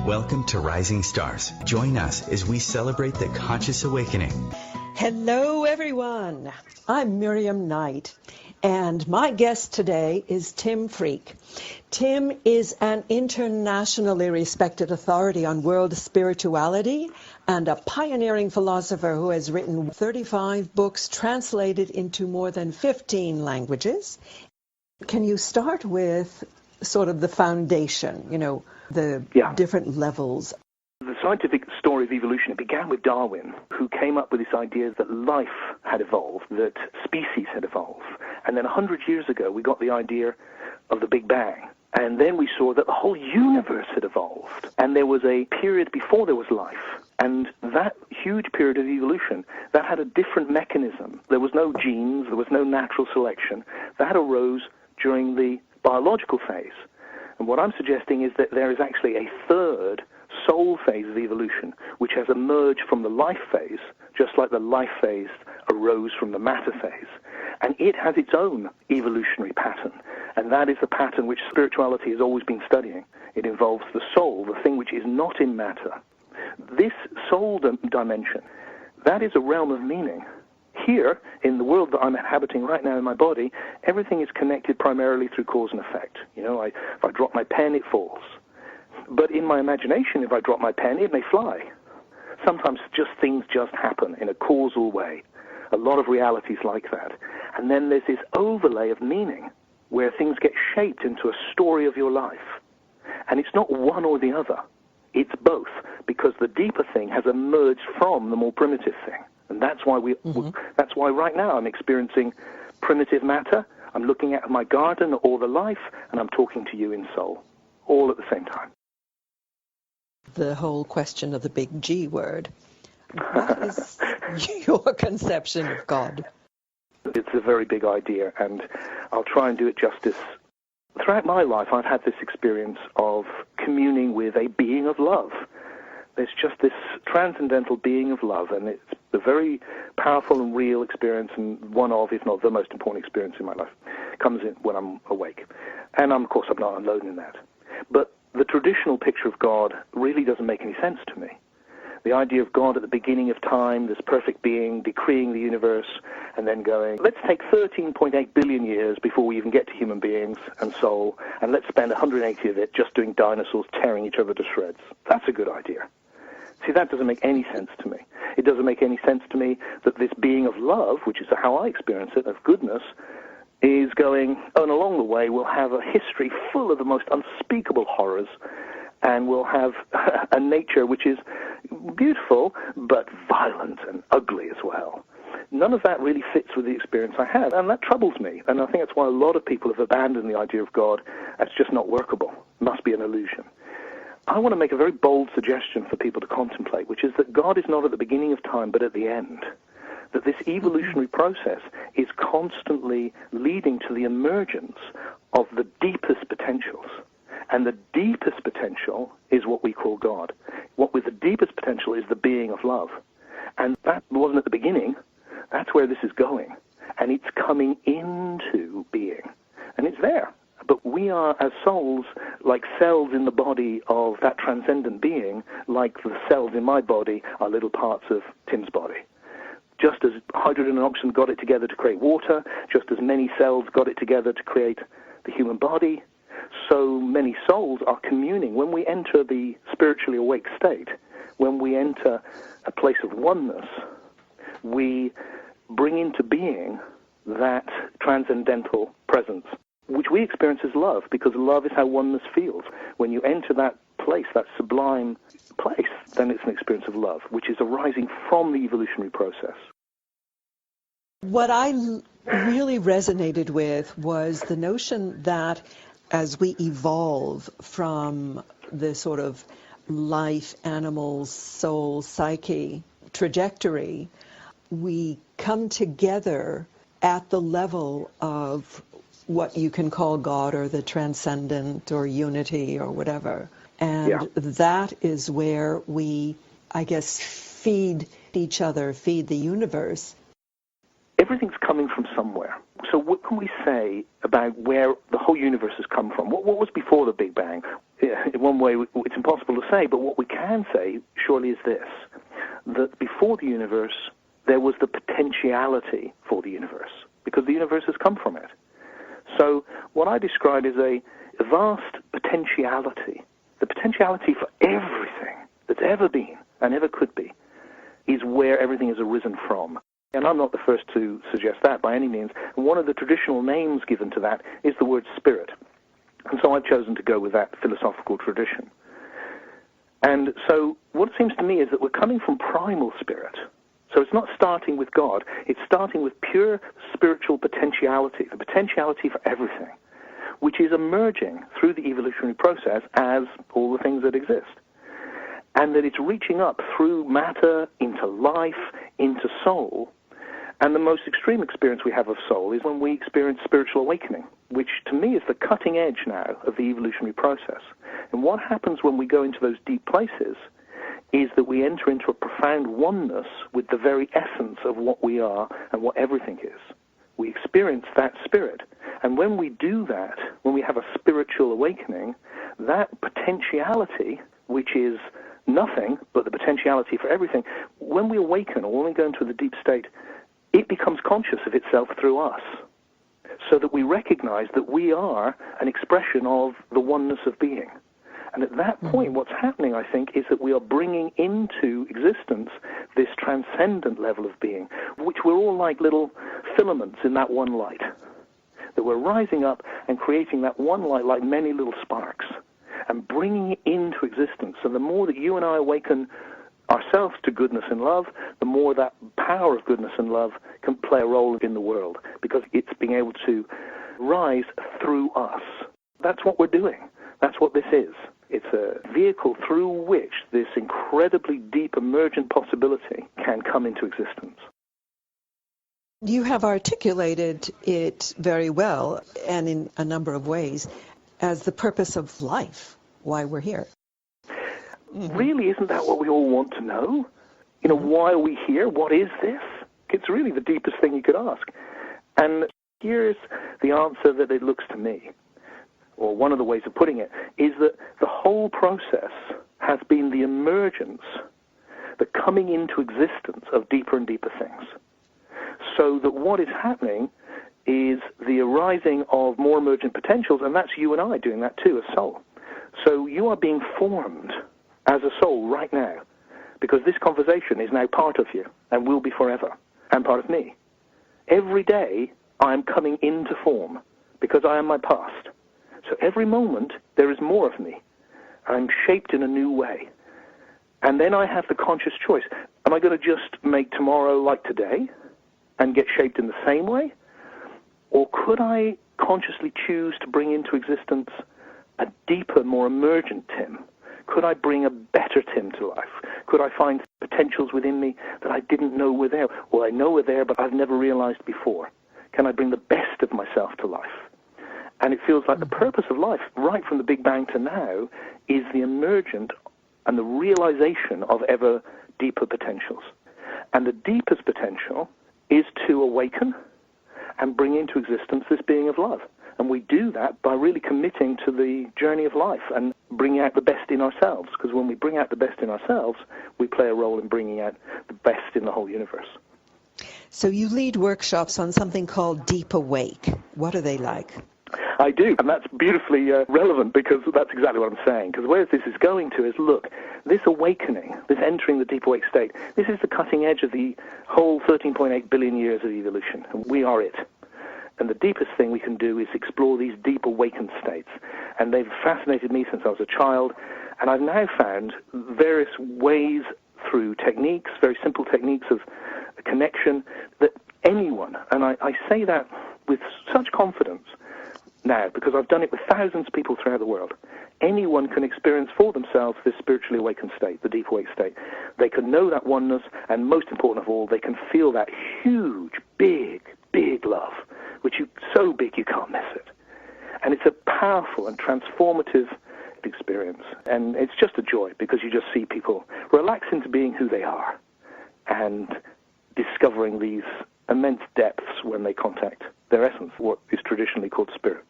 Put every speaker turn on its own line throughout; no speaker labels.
Welcome to Rising Stars. Join us as we celebrate the conscious awakening.
Hello, everyone. I'm Miriam Knight, and my guest today is Tim Freke. Tim is an internationally respected authority on world spirituality and a pioneering philosopher who has written 35 books translated into more than 15 languages. Can you start with sort of the foundation, the different levels?
The scientific story of evolution, it began with Darwin, who came up with this idea that life had evolved, that species had evolved. And then 100 years ago, we got the idea of the Big Bang. And then we saw that the whole universe had evolved. And there was a period before there was life. And that huge period of evolution, that had a different mechanism. There was no genes, there was no natural selection. That arose during the biological phase. And what I'm suggesting is that there is actually a third soul phase of evolution, which has emerged from the life phase, just like the life phase arose from the matter phase. And it has its own evolutionary pattern. And that is the pattern which spirituality has always been studying. It involves the soul, the thing which is not in matter. This soul dimension, that is a realm of meaning. Here, in the world that I'm inhabiting right now in my body, everything is connected primarily through cause and effect. If I drop my pen, it falls. But in my imagination, if I drop my pen, it may fly. Sometimes things just happen in a causal way. A lot of realities like that. And then there's this overlay of meaning where things get shaped into a story of your life. And it's not one or the other. It's both, because the deeper thing has emerged from the more primitive thing. And that's why that's why right now I'm experiencing primitive matter. I'm looking at my garden or the life, and I'm talking to you in soul, all at the same time.
The whole question of the big G word. What is your conception of God?
It's a very big idea, and I'll try and do it justice. Throughout my life, I've had this experience of communing with a being of love. There's just this transcendental being of love, and it's a very powerful and real experience, and one of, if not the most important experience in my life. It comes in when I'm awake. And of course, I'm not alone in that. But the traditional picture of God really doesn't make any sense to me. The idea of God at the beginning of time, this perfect being decreeing the universe, and then going, let's take 13.8 billion years before we even get to human beings and soul, and let's spend 180 of it just doing dinosaurs tearing each other to shreds. That's a good idea. See, that doesn't make any sense to me. It doesn't make any sense to me that this being of love, which is how I experience it, of goodness, is going, and along the way we'll have a history full of the most unspeakable horrors, and we'll have a nature which is beautiful, but violent and ugly as well. None of that really fits with the experience I had, and that troubles me. And I think that's why a lot of people have abandoned the idea of God as just not workable. It must be an illusion. I want to make a very bold suggestion for people to contemplate, which is that God is not at the beginning of time, but at the end. That this evolutionary process is constantly leading to the emergence of the deepest potentials. And the deepest potential is what we call God. What with the deepest potential is the being of love. And that wasn't at the beginning. That's where this is going. And it's coming into being. And it's there. But we are, as souls, like cells in the body of that transcendent being, like the cells in my body are little parts of Tim's body. Just as hydrogen and oxygen got it together to create water, just as many cells got it together to create the human body, so many souls are communing. When we enter the spiritually awake state, when we enter a place of oneness, we bring into being that transcendental presence, which we experience as love, because love is how oneness feels. When you enter that place, that sublime place, then it's an experience of love, which is arising from the evolutionary process.
What I really resonated with was the notion that as we evolve from the sort of life, animal, soul, psyche trajectory, we come together at the level of what you can call God or the transcendent or unity or whatever. And that is where we, I guess, feed each other, feed the universe.
Everything's coming from somewhere. So what can we say about where the whole universe has come from? What was before the Big Bang? in one way, it's impossible to say, but what we can say, surely, is this, that before the universe, there was the potentiality for the universe, because the universe has come from it. So what I describe is a vast potentiality. The potentiality for everything that's ever been and ever could be is where everything has arisen from. And I'm not the first to suggest that by any means. And one of the traditional names given to that is the word spirit. And so I've chosen to go with that philosophical tradition. And so what it seems to me is that we're coming from primal spirit. So it's not starting with God. It's starting with pure spiritual potentiality, the potentiality for everything, which is emerging through the evolutionary process as all the things that exist. And that it's reaching up through matter into life, into soul. And the most extreme experience we have of soul is when we experience spiritual awakening, which to me is the cutting edge now of the evolutionary process. And what happens when we go into those deep places is that we enter into a profound oneness with the very essence of what we are and what everything is. We experience that spirit. And when we do that, when we have a spiritual awakening, that potentiality, which is nothing but the potentiality for everything, when we awaken or when we go into the deep state, it becomes conscious of itself through us, so that we recognize that we are an expression of the oneness of being. And at that point, what's happening, I think, is that we are bringing into existence this transcendent level of being, which we're all like little filaments in that one light, that we're rising up and creating that one light like many little sparks and bringing it into existence. And the more that you and I awaken ourselves to goodness and love, the more that power of goodness and love can play a role in the world, because it's being able to rise through us. That's what we're doing. That's what this is. It's a vehicle through which this incredibly deep emergent possibility can come into existence.
You have articulated it very well, and in a number of ways, as the purpose of life, why we're here.
Really, isn't that what we all want to know? You know, why are we here? What is this? It's really the deepest thing you could ask. And here's the answer that it looks to me, or one of the ways of putting it, is that the whole process has been the emergence, the coming into existence of deeper and deeper things. So that what is happening is the arising of more emergent potentials, and that's you and I doing that too as soul. So you are being formed as a soul right now, because this conversation is now part of you and will be forever, and part of me. Every day I am coming into form because I am my past. So every moment there is more of me. I'm shaped in a new way. And then I have the conscious choice. Am I going to just make tomorrow like today and get shaped in the same way? Or could I consciously choose to bring into existence a deeper, more emergent Tim? Could I bring a better Tim to life? Could I find potentials within me that I didn't know were there? Well, I know were there, but I've never realized before. Can I bring the best of myself to life? And it feels like the purpose of life, right from the Big Bang to now, is the emergent and the realization of ever deeper potentials. And the deepest potential is to awaken and bring into existence this being of love. And we do that by really committing to the journey of life and bringing out the best in ourselves. Because when we bring out the best in ourselves, we play a role in bringing out the best in the whole universe.
So you lead workshops on something called Deep Awake. What are they like?
I do, and that's beautifully relevant, because that's exactly what I'm saying. Because where this is going to is, look, this awakening, this entering the deep awake state, this is the cutting edge of the whole 13.8 billion years of evolution, and we are it. And the deepest thing we can do is explore these deep awakened states. And they've fascinated me since I was a child, and I've now found various ways through techniques, very simple techniques of connection, that anyone, and I say that with such confidence now, because I've done it with thousands of people throughout the world, anyone can experience for themselves this spiritually awakened state, the deep awake state. They can know that oneness, and most important of all, they can feel that huge, big, big love, which is so big you can't miss it. And it's a powerful and transformative experience. And it's just a joy, because you just see people relax into being who they are and discovering these immense depths when they contact their essence, what is traditionally called spirit.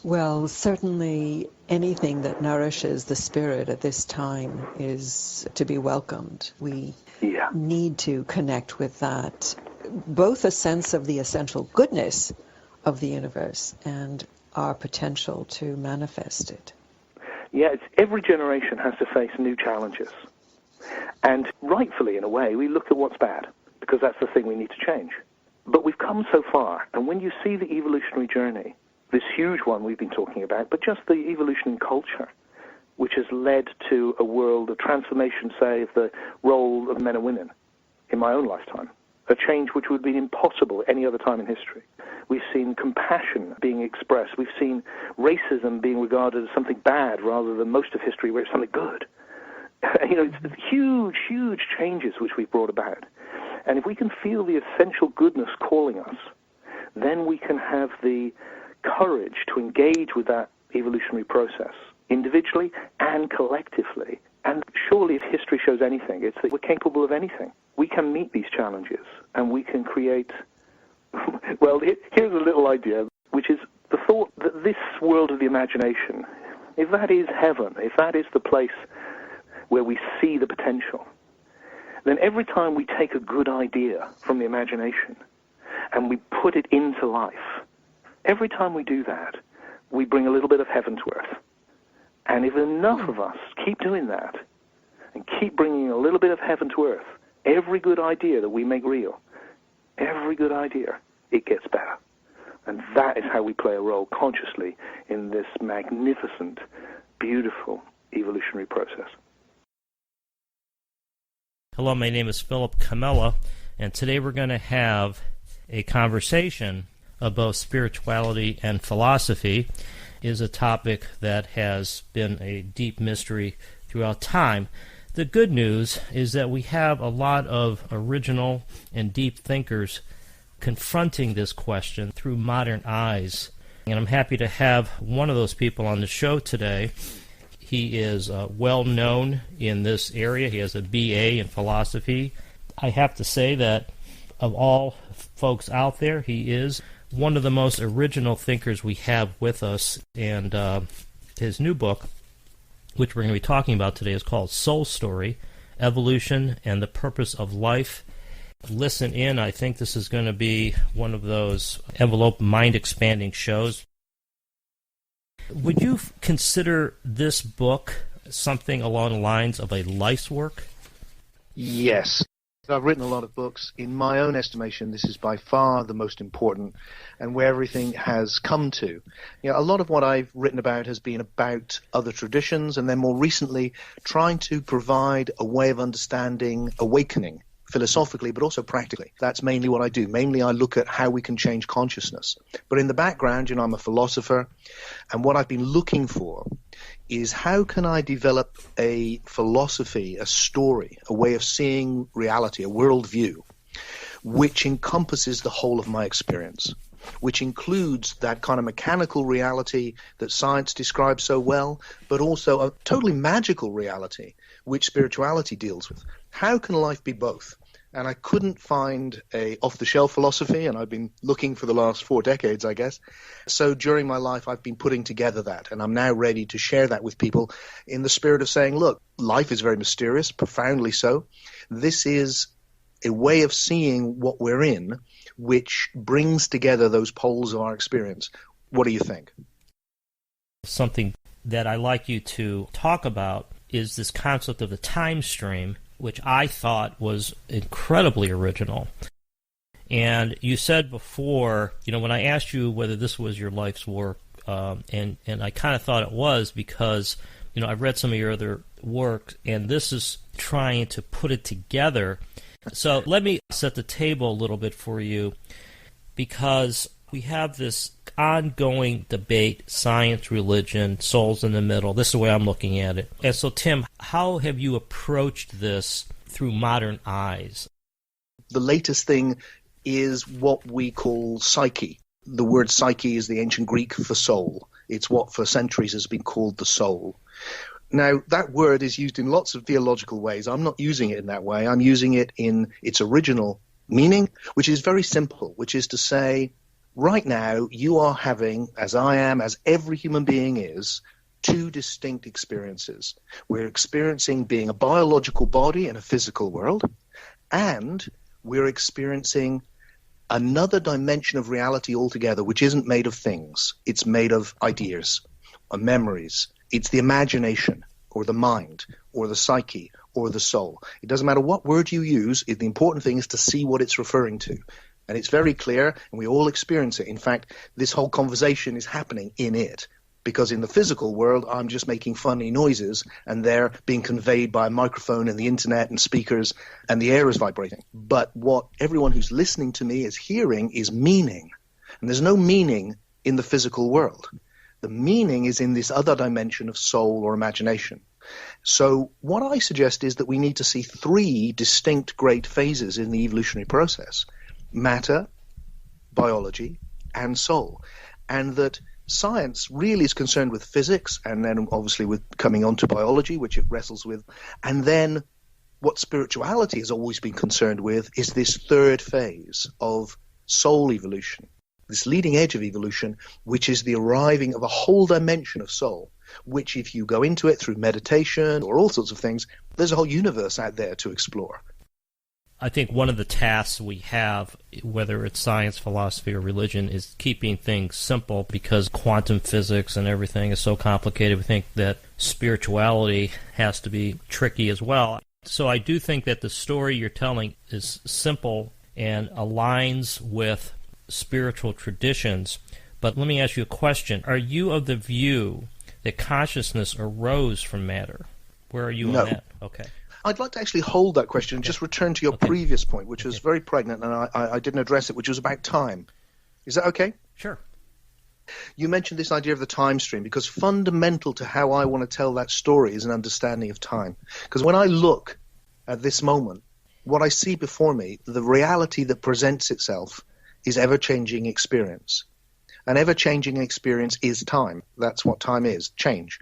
Well, certainly anything that nourishes the spirit at this time is to be welcomed. We need to connect with that, both a sense of the essential goodness of the universe and our potential to manifest it.
Yeah, every generation has to face new challenges. And rightfully, in a way, we look at what's bad, because that's the thing we need to change. But we've come so far, and when you see the evolutionary journey, this huge one we've been talking about, but just the evolution in culture, which has led to a world, a transformation, say, of the role of men and women in my own lifetime, a change which would have been impossible at any other time in history. We've seen compassion being expressed. We've seen racism being regarded as something bad rather than most of history where it's something good. It's huge, huge changes which we've brought about. And if we can feel the essential goodness calling us, then we can have the courage to engage with that evolutionary process, individually and collectively. And surely if history shows anything, it's that we're capable of anything. We can meet these challenges, and we can create... Well, here's a little idea, which is the thought that this world of the imagination, if that is heaven, if that is the place where we see the potential, then every time we take a good idea from the imagination and we put it into life, every time we do that, we bring a little bit of heaven to earth. And if enough of us keep doing that and keep bringing a little bit of heaven to earth, every good idea that we make real, every good idea, it gets better. And that is how we play a role consciously in this magnificent, beautiful evolutionary process.
Hello, my name is Philip Comella, and today we're going to have a conversation about spirituality and philosophy. Is a topic that has been a deep mystery throughout time. The good news is that we have a lot of original and deep thinkers confronting this question through modern eyes. And I'm happy to have one of those people on the show today. He is well known in this area. He has a BA in philosophy. I have to say that of all folks out there, he is one of the most original thinkers we have with us. And his new book, which we're going to be talking about today, is called Soul Story, Evolution and the Purpose of Life. Listen in. I think this is going to be one of those envelope mind-expanding shows. Would you consider this book something along the lines of a life's work?
Yes. I've written a lot of books. In my own estimation, this is by far the most important and where everything has come to. A lot of what I've written about has been about other traditions, and then more recently trying to provide a way of understanding awakening philosophically, but also practically. That's mainly what I do. Mainly I look at how we can change consciousness. But in the background, I'm a philosopher, and what I've been looking for is how can I develop a philosophy, a story, a way of seeing reality, a worldview, which encompasses the whole of my experience, which includes that kind of mechanical reality that science describes so well, but also a totally magical reality, which spirituality deals with. How can life be both? And I couldn't find a off-the-shelf philosophy, and I've been looking for the last 4 decades, I guess. So during my life, I've been putting together that, and I'm now ready to share that with people in the spirit of saying, look, life is very mysterious, profoundly so. This is a way of seeing what we're in, which brings together those poles of our experience. What do you think?
Something that I like you to talk about is this concept of the time stream, which I thought was incredibly original. And you said before, when I asked you whether this was your life's work, and I kind of thought it was because, I've read some of your other work, and this is trying to put it together. So let me set the table a little bit for you, because we have this ongoing debate, science, religion, souls in the middle. This is the way I'm looking at it. And so, Tim, how have you approached this through modern eyes?
The latest thing is what we call psyche. The word psyche is the ancient Greek for soul. It's what for centuries has been called the soul. Now, that word is used in lots of theological ways. I'm not using it in that way. I'm using it in its original meaning, which is very simple, which is to say Right now, you are having, as I am, as every human being is, two distinct experiences. We're experiencing being a biological body in a physical world, and we're experiencing another dimension of reality altogether, which isn't made of things. It's made of ideas, of memories. It's the imagination, or the mind, or the psyche, or the soul. It doesn't matter what word you use. The important thing is to see what it's referring to. And it's very clear, and we all experience it. In fact, this whole conversation is happening in it. Because in the physical world, I'm just making funny noises, and they're being conveyed by a microphone and the internet and speakers, and the air is vibrating. But what everyone who's listening to me is hearing is meaning. And there's no meaning in the physical world. The meaning is in this other dimension of soul or imagination. So what I suggest is that we need to see three distinct great phases in the evolutionary process: matter, biology, and soul. And that science really is concerned with physics, and then obviously with coming on to biology, which it wrestles with. And then what spirituality has always been concerned with is this third phase of soul evolution, this leading edge of evolution, which is the arriving of a whole dimension of soul, which if you go into it through meditation or all sorts of things, there's a whole universe out there to explore.
I think one of the tasks we have, whether it's science, philosophy, or religion, is keeping things simple, because quantum physics and everything is so complicated. We think that spirituality has to be tricky as well. So I do think that the story you're telling is simple and aligns with spiritual traditions. But let me ask you a question. Are you of the view that consciousness arose from matter? Where are you on that? Okay.
I'd like to actually hold that question and just return to your previous point, which was very pregnant, and I didn't address it, which was about time. Is that okay?
Sure.
You mentioned this idea of the time stream, because fundamental to how I want to tell that story is an understanding of time. Because when I look at this moment, what I see before me, the reality that presents itself is ever-changing experience. An ever-changing experience is time. That's what time is, change.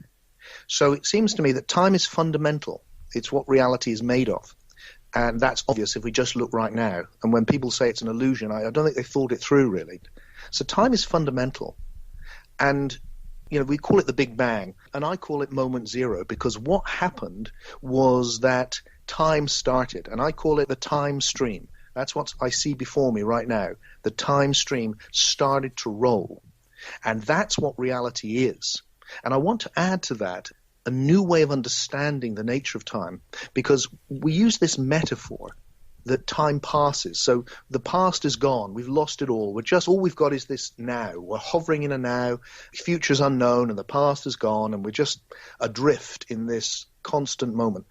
So it seems to me that time is fundamental. It's what reality is made of. And that's obvious if we just look right now. And when people say it's an illusion, I don't think they thought it through, really. So time is fundamental. And, we call it the Big Bang. And I call it moment zero, because what happened was that time started. And I call it the time stream. That's what I see before me right now. The time stream started to roll. And that's what reality is. And I want to add to that a new way of understanding the nature of time, because we use this metaphor that time passes. So the past is gone. We've lost it all. All we've got is this now. We're hovering in a now. Future's unknown, and the past is gone, and we're just adrift in this constant moment.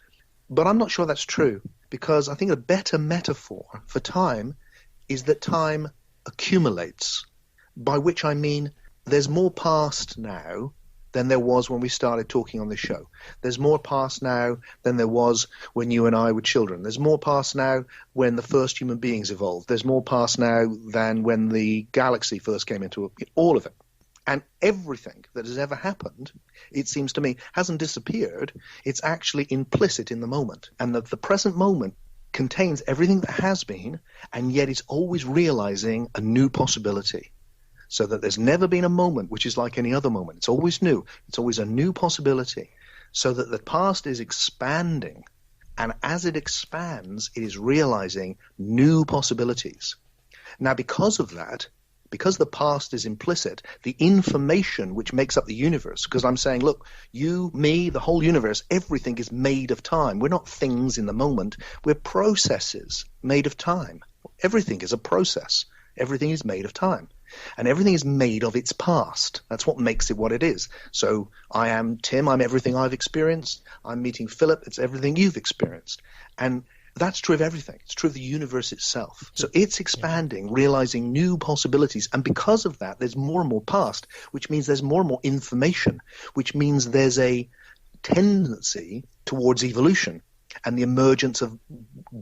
But I'm not sure that's true, because I think a better metaphor for time is that time accumulates, by which I mean there's more past now than there was when we started talking on this show. There's more past now than there was when you and I were children. There's more past now when the first human beings evolved. There's more past now than when the galaxy first came into all of it. And everything that has ever happened, it seems to me, hasn't disappeared. It's actually implicit in the moment. And that the present moment contains everything that has been, and yet it's always realizing a new possibility. So that there's never been a moment which is like any other moment. It's always new. It's always a new possibility. So that the past is expanding. And as it expands, it is realizing new possibilities. Now, because of that, because the past is implicit, the information which makes up the universe, because I'm saying, look, you, me, the whole universe, everything is made of time. We're not things in the moment. We're processes made of time. Everything is a process. Everything is made of time. And everything is made of its past. That's what makes it what it is. So I am Tim, I'm everything I've experienced. I'm meeting Philip, it's everything you've experienced. And that's true of everything. It's true of the universe itself. So it's expanding, realizing new possibilities. And because of that, there's more and more past, which means there's more and more information, which means there's a tendency towards evolution and the emergence of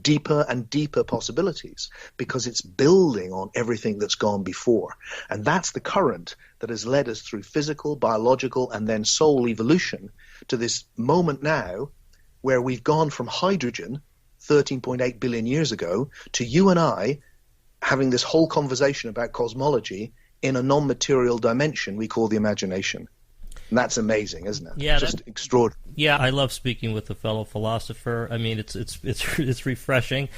deeper and deeper possibilities, because it's building on everything that's gone before. And that's the current that has led us through physical, biological, and then soul evolution to this moment now where we've gone from hydrogen 13.8 billion years ago to you and I having this whole conversation about cosmology in a non-material dimension we call the imagination. And that's amazing, isn't it?
Yeah,
just extraordinary.
Yeah, I love speaking with a fellow philosopher. I mean, it's refreshing.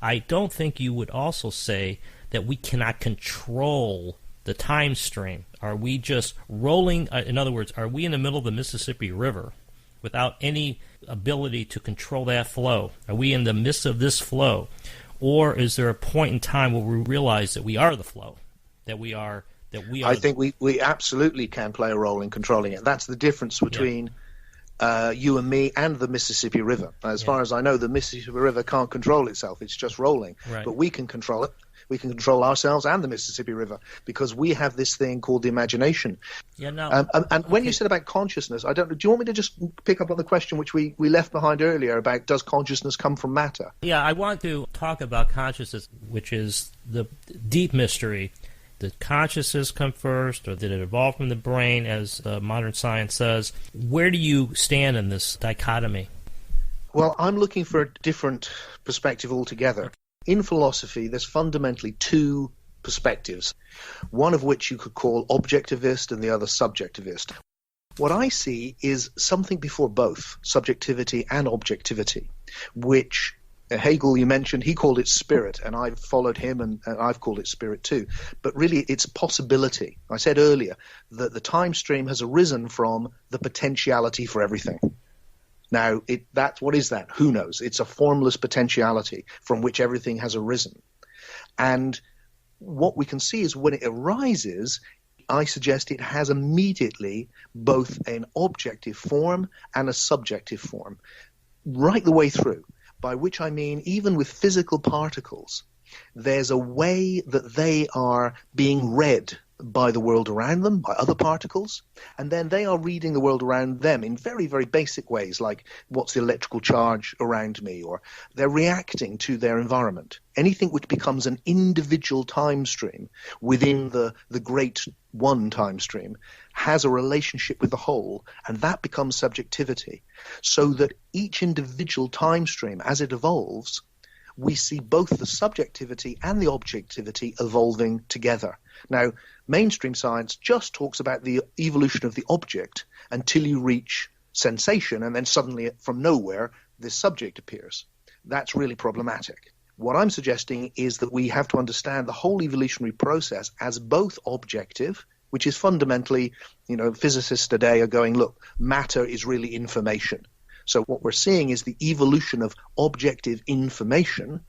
I don't think you would also say that we cannot control the time stream. Are we just rolling? In other words, are we in the middle of the Mississippi River without any ability to control that flow? Are we in the midst of this flow, or is there a point in time where we realize that we are the flow, that we are? I
think we absolutely can play a role in controlling it. That's the difference between you and me and the Mississippi River. As far as I know, the Mississippi River can't control itself. It's just rolling.
Right.
But we can control it. We can control ourselves and the Mississippi River because we have this thing called the imagination.
Yeah, no.
And when you said about consciousness, do you want me to just pick up on the question which we left behind earlier about does consciousness come from matter?
Yeah, I want to talk about consciousness, which is the deep mystery. Did consciousness come first, or did it evolve from the brain, as modern science says? Where do you stand in this dichotomy?
Well, I'm looking for a different perspective altogether. In philosophy, there's fundamentally two perspectives, one of which you could call objectivist and the other subjectivist. What I see is something before both, subjectivity and objectivity, which Hegel, you mentioned, he called it spirit, and I've followed him, and I've called it spirit too. But really, it's possibility. I said earlier that the time stream has arisen from the potentiality for everything. Now, what is that? Who knows? It's a formless potentiality from which everything has arisen. And what we can see is when it arises, I suggest it has immediately both an objective form and a subjective form, right the way through. By which I mean, even with physical particles, there's a way that they are being read by the world around them, by other particles, and then they are reading the world around them in very, very basic ways, like what's the electrical charge around me, or they're reacting to their environment. Anything which becomes an individual time stream within the great one time stream has a relationship with the whole, and that becomes subjectivity. So that each individual time stream, as it evolves, we see both the subjectivity and the objectivity evolving together. Now, mainstream science just talks about the evolution of the object until you reach sensation, and then suddenly, from nowhere, this subject appears. That's really problematic. What I'm suggesting is that we have to understand the whole evolutionary process as both objective, which is fundamentally, physicists today are going, look, matter is really information. So what we're seeing is the evolution of objective information,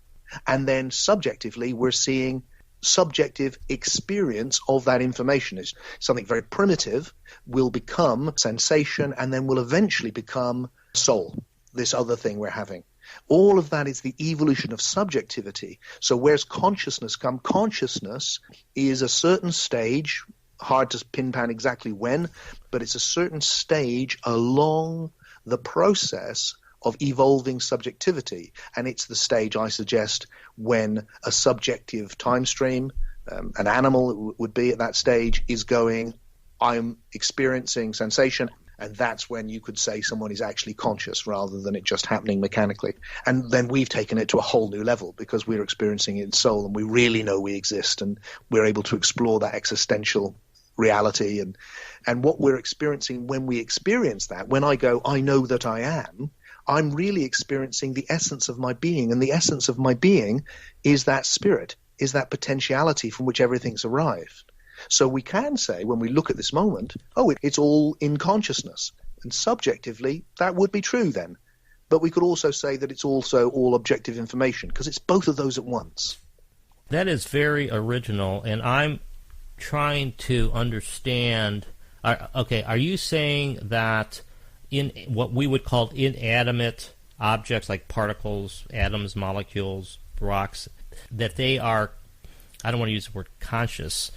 and then subjectively we're seeing subjective experience of that information. Is something very primitive will become sensation, and then will eventually become soul, this other thing we're having. All of that is the evolution of subjectivity. So where's consciousness come? Consciousness is a certain stage, hard to pin down exactly when, but it's a certain stage along the process of evolving subjectivity. And it's the stage, I suggest, when a subjective time stream, an animal would be at that stage, is going, I'm experiencing sensation, and that's when you could say someone is actually conscious rather than it just happening mechanically. And then we've taken it to a whole new level because we're experiencing it in soul, and we really know we exist, and we're able to explore that existential reality and what we're experiencing when we experience that. When I go, I know that I am, I'm really experiencing the essence of my being, and the essence of my being is that spirit, is that potentiality from which everything's arrived. So we can say, when we look at this moment, it's all in consciousness, and subjectively that would be true then. But we could also say that it's also all objective information, because it's both of those at once.
That is very original, and I'm trying to understand. Are you saying that in what we would call inanimate objects like particles, atoms, molecules, rocks, that they are, I don't want to use the word conscious,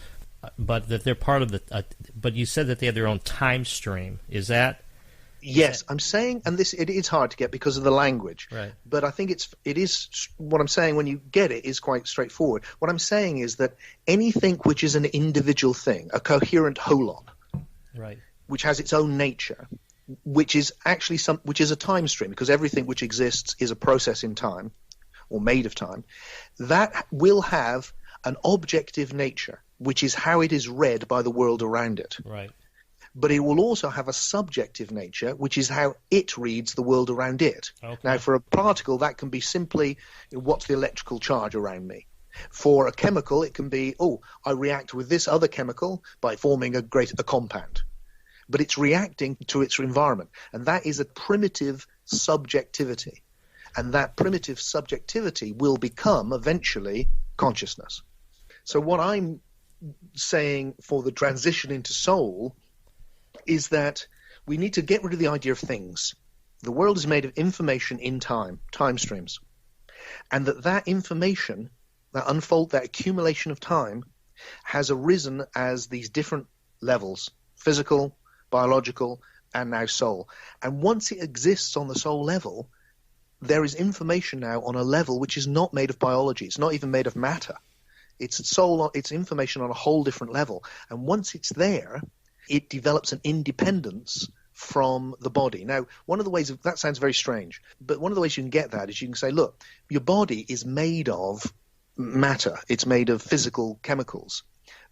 but that they're part of the, but you said that they have their own time stream. Is that?
Yes, I'm saying, and it is hard to get because of the language,
right. But
I think it is, what I'm saying when you get it is quite straightforward. What I'm saying is that anything which is an individual thing, a coherent holon,
right,
which has its own nature, which is actually which is a time stream, because everything which exists is a process in time, or made of time, that will have an objective nature. which is how it is read by the world around it.
Right.
But it will also have a subjective nature, which is how it reads the world around it.
Okay.
Now, for a particle, that can be simply, what's the electrical charge around me? For a chemical, it can be, I react with this other chemical by forming a compound. But it's reacting to its environment. And that is a primitive subjectivity. And that primitive subjectivity will become, eventually, consciousness. So what I'm saying for the transition into soul is that we need to get rid of the idea of things. The world is made of information in time streams. And that information, that accumulation of time, has arisen as these different levels, physical, biological, and now soul. And once it exists on the soul level, there is information now on a level which is not made of biology. It's not even made of matter. It's information on a whole different level. And once it's there, it develops an independence from the body. Now, one of the ways that sounds very strange, but one of the ways you can get that is you can say, look, your body is made of matter. It's made of physical chemicals.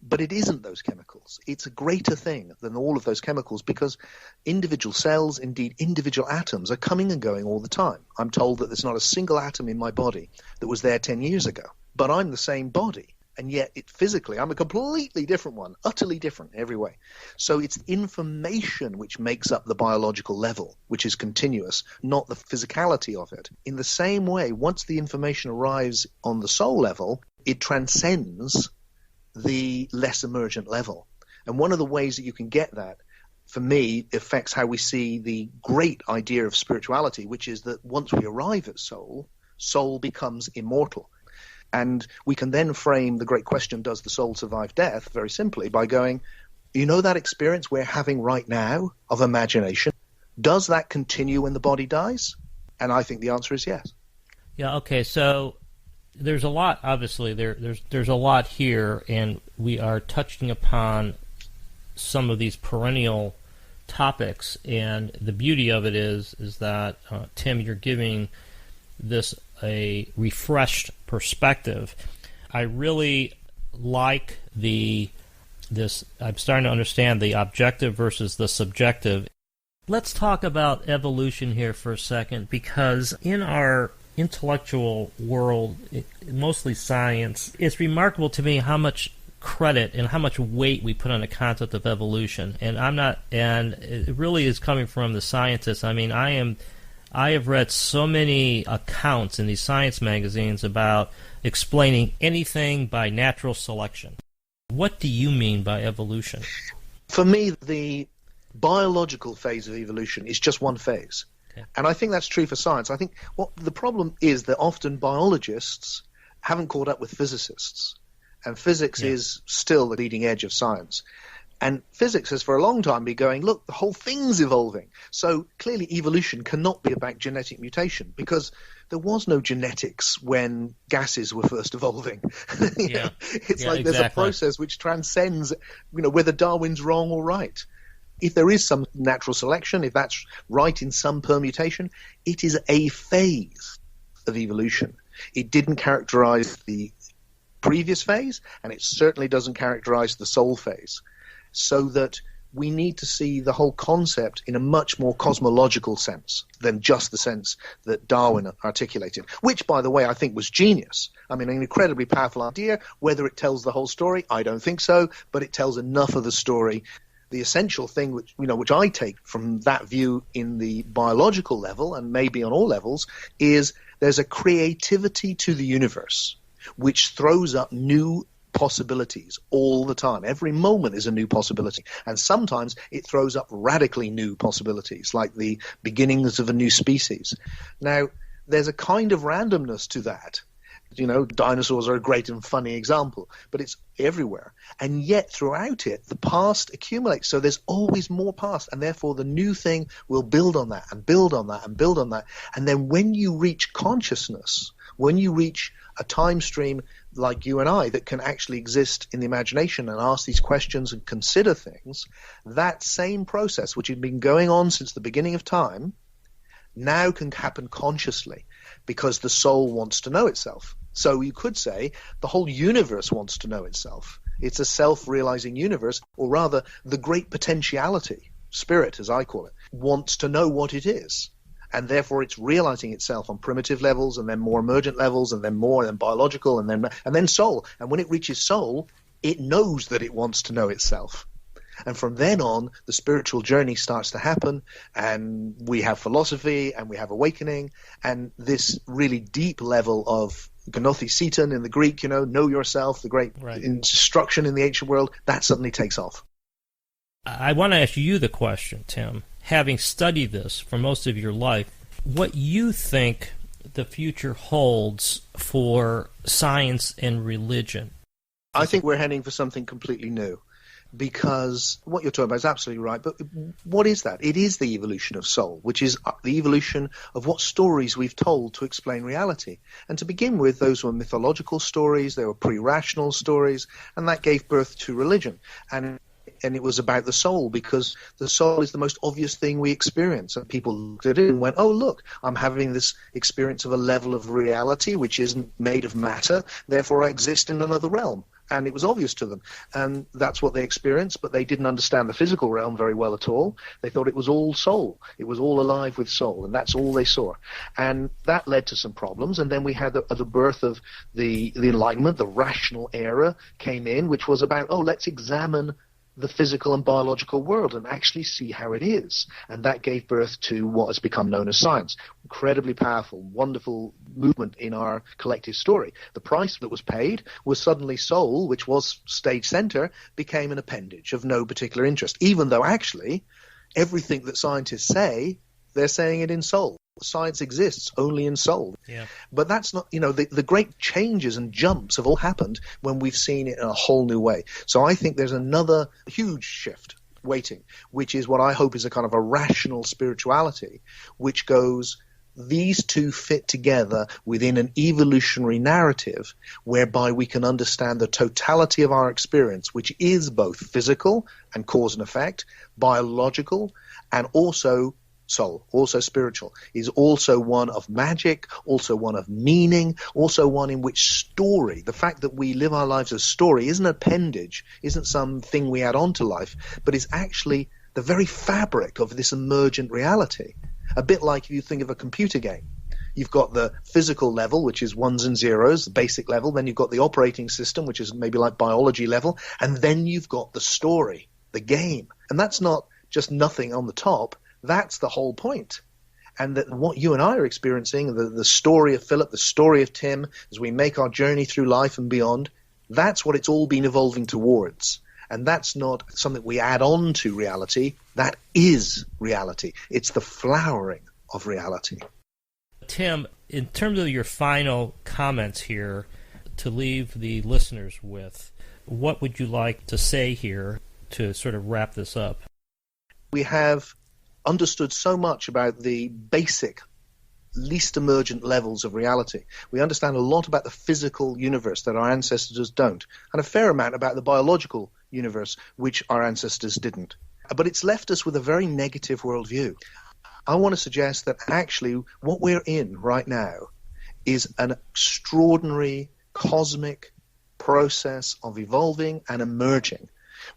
But it isn't those chemicals. It's a greater thing than all of those chemicals because individual cells, indeed individual atoms, are coming and going all the time. I'm told that there's not a single atom in my body that was there 10 years ago. But I'm the same body. And yet, physically, I'm a completely different one, utterly different in every way. So it's information which makes up the biological level, which is continuous, not the physicality of it. In the same way, once the information arrives on the soul level, it transcends the less emergent level. And one of the ways that you can get that, for me, affects how we see the great idea of spirituality, which is that once we arrive at soul, soul becomes immortal. And we can then frame the great question, does the soul survive death, very simply by going, that experience we're having right now of imagination, does that continue when the body dies? And I think the answer is yes.
Yeah, okay, so there's a lot, obviously, there's a lot here, and we are touching upon some of these perennial topics, and the beauty of it is that, Tim, you're giving this a refreshed perspective. I really like I'm starting to understand the objective versus the subjective. Let's talk about evolution here for a second, because in our intellectual world, mostly science, it's remarkable to me how much credit and how much weight we put on the concept of evolution. And it really is coming from the scientists. I mean, I have read so many accounts in these science magazines about explaining anything by natural selection. What do you mean by evolution?
For me, the biological phase of evolution is just one phase. Okay. And I think that's true for science. I think what the problem is that often biologists haven't caught up with physicists. And physics is still the leading edge of science. And physics has for a long time been going, look, the whole thing's evolving. So clearly evolution cannot be about genetic mutation because there was no genetics when gases were first evolving. It's like there's a process which transcends, whether Darwin's wrong or right. If there is some natural selection, if that's right in some permutation, it is a phase of evolution. It didn't characterize the previous phase, and it certainly doesn't characterize the soul phase. So that we need to see the whole concept in a much more cosmological sense than just the sense that Darwin articulated, which, by the way, I think was genius. I mean, an incredibly powerful idea. Whether it tells the whole story, I don't think so, but it tells enough of the story. The essential thing which I take from that view in the biological level, and maybe on all levels, is there's a creativity to the universe which throws up new possibilities all the time. Every moment is a new possibility. And sometimes it throws up radically new possibilities, like the beginnings of a new species. Now, there's a kind of randomness to that. Dinosaurs are a great and funny example, but it's everywhere. And yet, throughout it, the past accumulates. So there's always more past, and therefore the new thing will build on that and build on that and build on that. And then when you reach consciousness, when you reach a time stream like you and I that can actually exist in the imagination and ask these questions and consider things, that same process, which had been going on since the beginning of time, now can happen consciously because the soul wants to know itself. So you could say the whole universe wants to know itself. It's a self-realizing universe, or rather, the great potentiality, spirit as I call it, wants to know what it is. And therefore it's realizing itself on primitive levels, and then more emergent levels, and then more, and then biological, and then soul. And when it reaches soul, it knows that it wants to know itself. And from then on, the spiritual journey starts to happen, and we have philosophy, and we have awakening, and this really deep level of gnothisiton in the Greek, know yourself, the great instruction in the ancient world, that suddenly takes off.
I want to ask you the question, Tim, having studied this for most of your life, what you think the future holds for science and religion.
I think we're heading for something completely new, because what you're talking about is absolutely right. But what is that? It is the evolution of soul, which is the evolution of what stories we've told to explain reality. And to begin with, those were mythological stories, they were pre-rational stories, and that gave birth to religion. And it was about the soul, because the soul is the most obvious thing we experience. And people looked at it and went, oh, look, I'm having this experience of a level of reality which isn't made of matter, therefore I exist in another realm. And it was obvious to them. And that's what they experienced, but they didn't understand the physical realm very well at all. They thought it was all soul. It was all alive with soul, and that's all they saw. And that led to some problems. And then we had the birth of the Enlightenment, the rational era came in, which was about, let's examine the physical and biological world and actually see how it is. And that gave birth to what has become known as science. Incredibly powerful, wonderful movement in our collective story. The price that was paid was suddenly soul, which was stage center, became an appendage of no particular interest, even though actually everything that scientists say, they're saying it in soul. Science exists only in soul.
Yeah.
But that's not, the great changes and jumps have all happened when we've seen it in a whole new way. So I think there's another huge shift waiting, which is what I hope is a kind of a rational spirituality, which goes, these two fit together within an evolutionary narrative whereby we can understand the totality of our experience, which is both physical and cause and effect, biological, and also soul, also spiritual, is also one of magic, also one of meaning, also one in which story, the fact that we live our lives as story, isn't an appendage, isn't something we add on to life, but is actually the very fabric of this emergent reality. A bit like if you think of a computer game. You've got the physical level, which is ones and zeros, the basic level, then you've got the operating system, which is maybe like biology level, and then you've got the story, the game. And that's not just nothing on the top. That's the whole point. And that what you and I are experiencing, the story of Philip, the story of Tim, as we make our journey through life and beyond, that's what it's all been evolving towards. And that's not something we add on to reality. That is reality. It's the flowering of reality.
Tim, in terms of your final comments here to leave the listeners with, what would you like to say here to sort of wrap this up?
We have understood so much about the basic, least emergent levels of reality. We understand a lot about the physical universe that our ancestors don't, and a fair amount about the biological universe, which our ancestors didn't. But it's left us with a very negative worldview. I want to suggest that actually what we're in right now is an extraordinary cosmic process of evolving and emerging,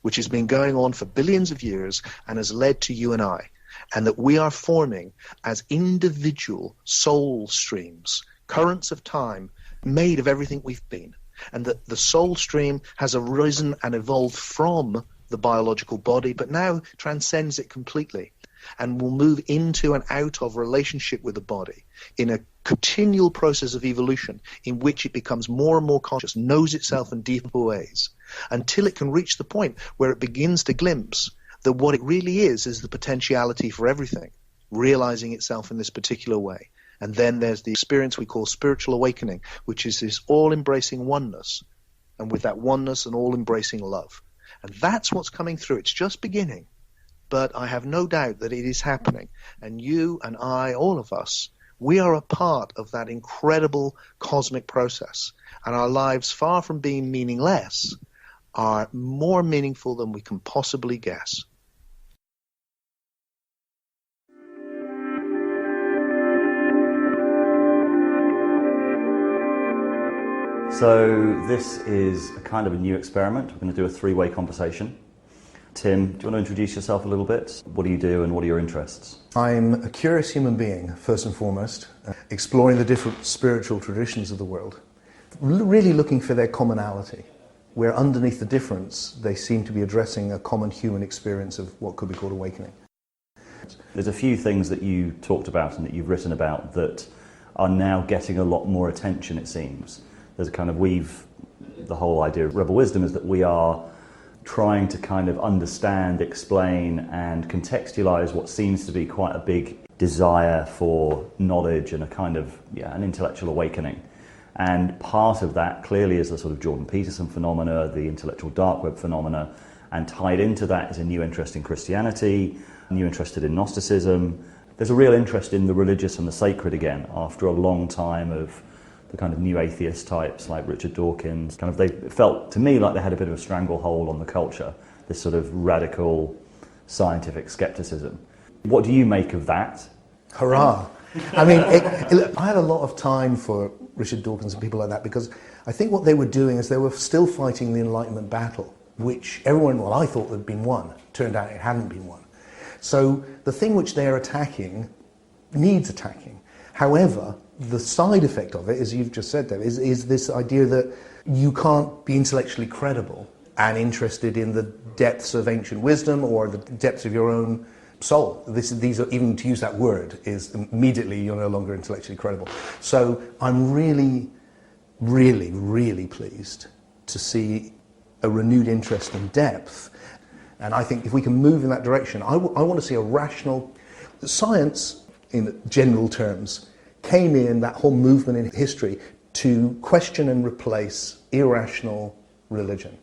which has been going on for billions of years and has led to you and I. And that we are forming as individual soul streams, currents of time, made of everything we've been. And that the soul stream has arisen and evolved from the biological body, but now transcends it completely and will move into and out of relationship with the body in a continual process of evolution in which it becomes more and more conscious, knows itself in deeper ways, until it can reach the point where it begins to glimpse that what it really is the potentiality for everything, realizing itself in this particular way. And then there's the experience we call spiritual awakening, which is this all-embracing oneness, and with that oneness and all-embracing love. And that's what's coming through. It's just beginning, but I have no doubt that it is happening. And you and I, all of us, we are a part of that incredible cosmic process. And our lives, far from being meaningless, are more meaningful than we can possibly guess.
So this is a kind of a new experiment. We're going to do a three-way conversation. Tim, do you want to introduce yourself a little bit? What do you do and what are your interests?
I'm a curious human being, first and foremost, exploring the different spiritual traditions of the world, really looking for their commonality, where underneath the difference they seem to be addressing a common human experience of what could be called awakening.
There's a few things that you talked about and that you've written about that are now getting a lot more attention, it seems. There's a kind of the whole idea of rebel wisdom is that we are trying to kind of understand, explain and contextualize what seems to be quite a big desire for knowledge and a kind of, an intellectual awakening. And part of that clearly is the sort of Jordan Peterson phenomena, the intellectual dark web phenomena, and tied into that is a new interest in Christianity, a new interest in Gnosticism. There's a real interest in the religious and the sacred again after a long time of the kind of new atheist types like Richard Dawkins. They felt to me like they had a bit of a stranglehold on the culture, this sort of radical scientific skepticism. What do you make of that?
Hurrah! I mean, I had a lot of time for Richard Dawkins and people like that because I think what they were doing is they were still fighting the Enlightenment battle, which I thought had been won. Turned out it hadn't been won. So the thing which they're attacking needs attacking. However, the side effect of it, as you've just said, Dave, is this idea that you can't be intellectually credible and interested in the depths of ancient wisdom or the depths of your own soul. Even to use that word is immediately you're no longer intellectually credible. So I'm really, really, really pleased to see a renewed interest in depth. And I think if we can move in that direction, I want to see a rational science, in general terms, came in, that whole movement in history, to question and replace irrational religion.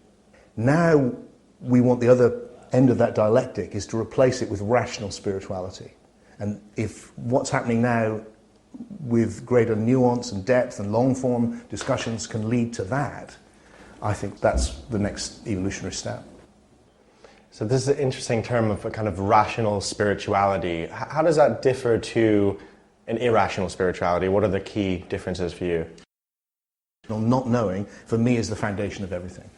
Now we want the other end of that dialectic is to replace it with rational spirituality. And if what's happening now with greater nuance and depth and long-form discussions can lead to that, I think that's the next evolutionary step.
So this is an interesting term of a kind of rational spirituality. How does that differ to an irrational spirituality? What are the key differences for you?
Not knowing, for me, is the foundation of everything.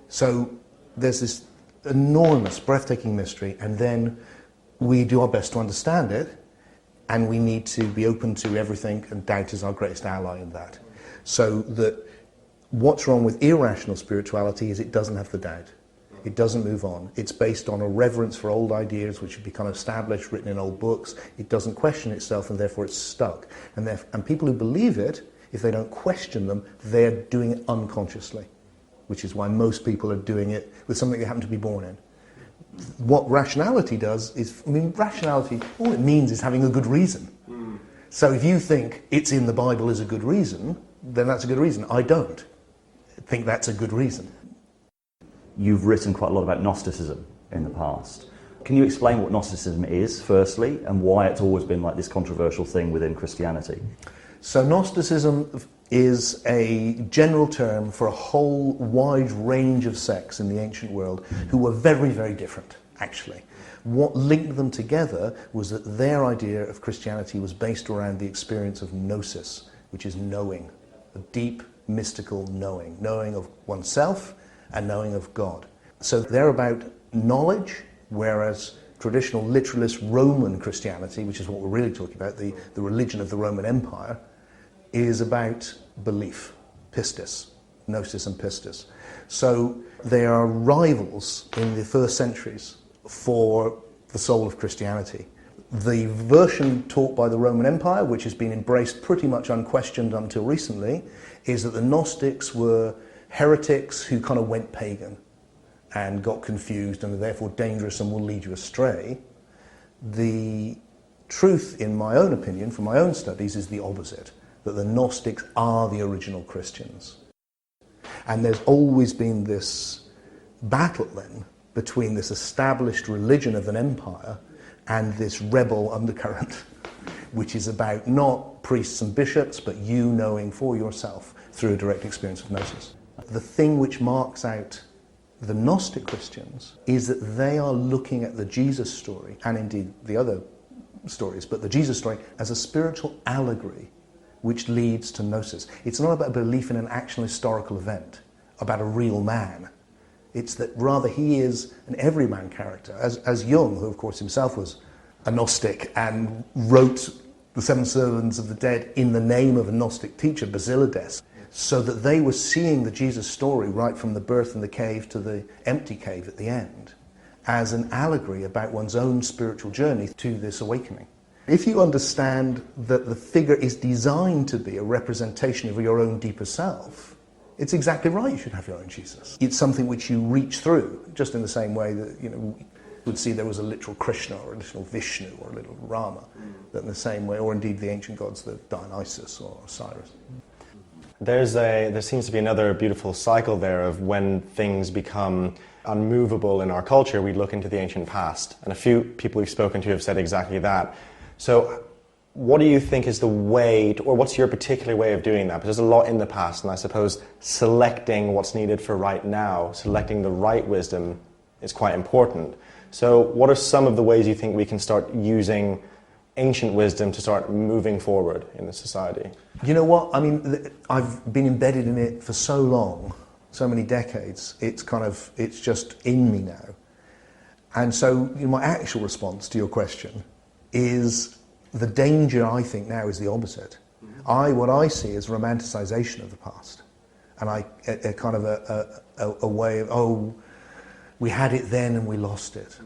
So there's this enormous, breathtaking mystery, and then we do our best to understand it, and we need to be open to everything, and doubt is our greatest ally in that. So that what's wrong with irrational spirituality is it doesn't have the doubt. It doesn't move on. It's based on a reverence for old ideas which have become established, written in old books. It doesn't question itself, and therefore it's stuck. And people who believe it, if they don't question them, they're doing it unconsciously, which is why most people are doing it with something they happen to be born in. What rationality does is, rationality, all it means is having a good reason. So if you think it's in the Bible as a good reason, then that's a good reason. I don't think that's a good reason.
You've written quite a lot about Gnosticism in the past. Can you explain what Gnosticism is, firstly, and why it's always been like this controversial thing within Christianity?
So Gnosticism is a general term for a whole wide range of sects in the ancient world who were very, very different, actually. What linked them together was that their idea of Christianity was based around the experience of gnosis, which is knowing, a deep, mystical knowing of oneself and knowing of God. So they're about knowledge, whereas traditional literalist Roman Christianity, which is what we're really talking about, the religion of the Roman Empire, is about belief, pistis, gnosis and pistis. So they are rivals in the first centuries for the soul of Christianity. The version taught by the Roman Empire, which has been embraced pretty much unquestioned until recently, is that the Gnostics were heretics who kind of went pagan and got confused and are therefore dangerous and will lead you astray. The truth, in my own opinion, from my own studies, is the opposite, that the Gnostics are the original Christians. And there's always been this battle then between this established religion of an empire and this rebel undercurrent, which is about not priests and bishops, but you knowing for yourself through a direct experience of gnosis. The thing which marks out the Gnostic Christians is that they are looking at the Jesus story, and indeed the other stories, but the Jesus story as a spiritual allegory
which leads to gnosis. It's not about belief in an actual historical event, about a real man. It's that rather he is an everyman character, as Jung, who of course himself was a Gnostic and wrote the Seven Servants of the Dead in the name of a Gnostic teacher, Basilides, so that they were seeing the Jesus story right from the birth in the cave to the empty cave at the end as an allegory about one's own spiritual journey to this awakening. If you understand that the figure is designed to be a representation of your own deeper self, it's exactly right, you should have your own Jesus. It's something which you reach through, just in the same way that, you would see there was a literal Krishna or a literal Vishnu or a literal Rama, that in the same way, or indeed the ancient gods, the Dionysus or Osiris.
There seems to be another beautiful cycle there of when things become unmovable in our culture, we look into the ancient past. And a few people we've spoken to have said exactly that. So what do you think is the way, or what's your particular way of doing that? Because there's a lot in the past, and I suppose selecting what's needed for right now, selecting the right wisdom is quite important. So what are some of the ways you think we can start using ancient wisdom to start moving forward in the society?
You know what? I mean, I've been embedded in it for so long, so many decades, it's just in me now. And so my actual response to your question is the danger, I think, now is the opposite. What I see is romanticization of the past. And a kind of a way of, we had it then and we lost it.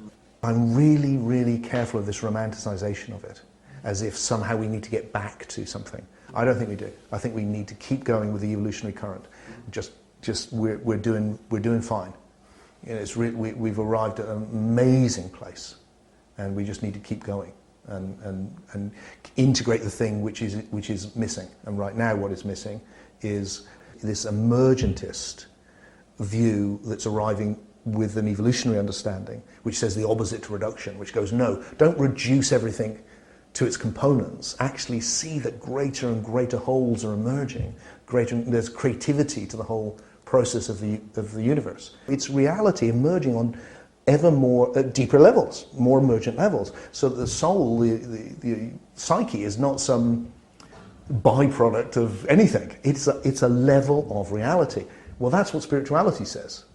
I'm really, really careful of this romanticization of it, as if somehow we need to get back to something. I don't think we do. I think we need to keep going with the evolutionary current. We're doing fine. We've arrived at an amazing place, and we just need to keep going and integrate the thing which is missing. And right now, what is missing is this emergentist view that's arriving with an evolutionary understanding, which says the opposite to reduction, which goes, no, don't reduce everything to its components. Actually see that greater and greater wholes are emerging. There's creativity to the whole process of the universe. It's reality emerging on ever more deeper levels, more emergent levels, so that the soul, the psyche, is not some byproduct of anything. It's a level of reality. Well, that's what spirituality says.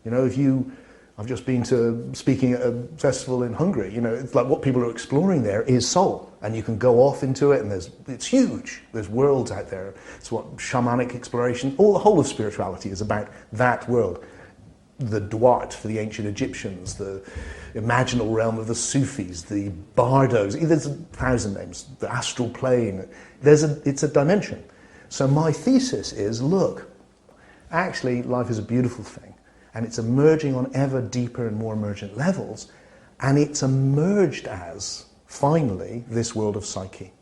I've just been speaking at a festival in Hungary. It's like what people are exploring there is soul, and you can go off into it, and it's huge. There's worlds out there. It's what shamanic exploration, the whole of spirituality is about that world. The Duat for the ancient Egyptians, the imaginal realm of the Sufis, the Bardos. There's 1,000 names. The astral plane. It's a dimension. So my thesis is, look, actually life is a beautiful thing. And it's emerging on ever deeper and more emergent levels, and it's emerged as, finally, this world of psyche,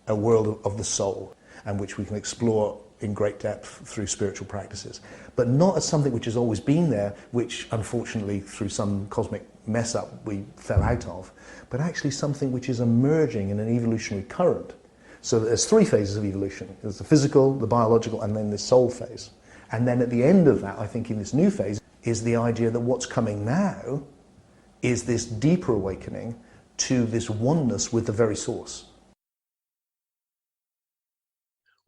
a world of the soul, and which we can explore in great depth through spiritual practices. But not as something which has always been there, which, unfortunately, through some cosmic mess-up, we fell out of, but actually something which is emerging in an evolutionary current. So there's 3 phases of evolution. There's the physical, the biological, and then the soul phase. And then at the end of that, I think in this new phase, is the idea that what's coming now is this deeper awakening to this oneness with the very source.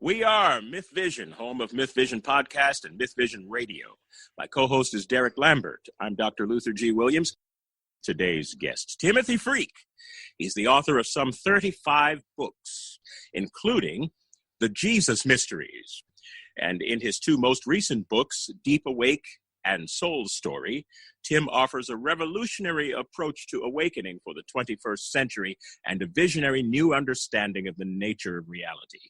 We are MythVision, home of MythVision Podcast and MythVision Radio. My co-host is Derek Lambert. I'm Dr. Luther G. Williams. Today's guest, Timothy Freke. He's the author of some 35 books, including The Jesus Mysteries. And in his 2 most recent books, Deep Awake and Soul Story, Tim offers a revolutionary approach to awakening for the 21st century and a visionary new understanding of the nature of reality.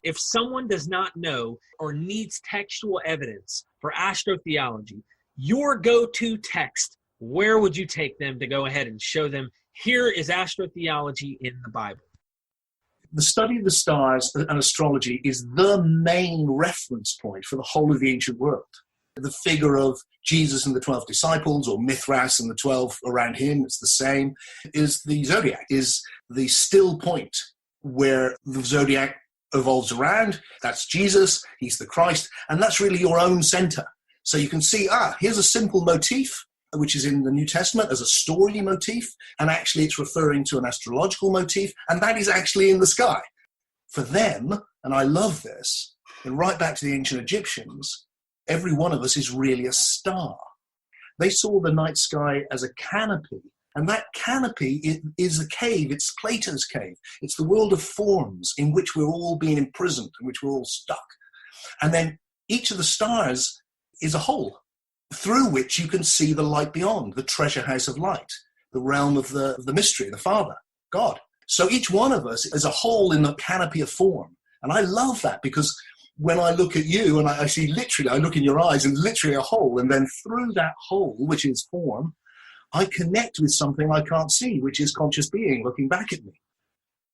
If someone does not know or needs textual evidence for astrotheology, your go-to text, where would you take them to go ahead and show them, here is astrotheology in the Bible?
The study of the stars and astrology is the main reference point for the whole of the ancient world. The figure of Jesus and the 12 disciples, or Mithras and the 12 around him, it's the same, is the zodiac, is the still point where the zodiac evolves around. That's Jesus, he's the Christ, and that's really your own center. So you can see, here's a simple motif, which is in the New Testament as a story motif, and actually it's referring to an astrological motif, and that is actually in the sky. For them, and I love this, and right back to the ancient Egyptians, every one of us is really a star. They saw the night sky as a canopy, and that canopy is a cave. It's Plato's cave. It's the world of forms in which we're all being imprisoned, in which we're all stuck. And then each of the stars is a hole through which you can see the light beyond, the treasure house of light, the realm of the mystery, the Father, God. So each one of us is a hole in the canopy of form. And I love that, because when I look at you and I see literally, I look in your eyes and literally a hole, and then through that hole, which is form, I connect with something I can't see, which is conscious being looking back at me.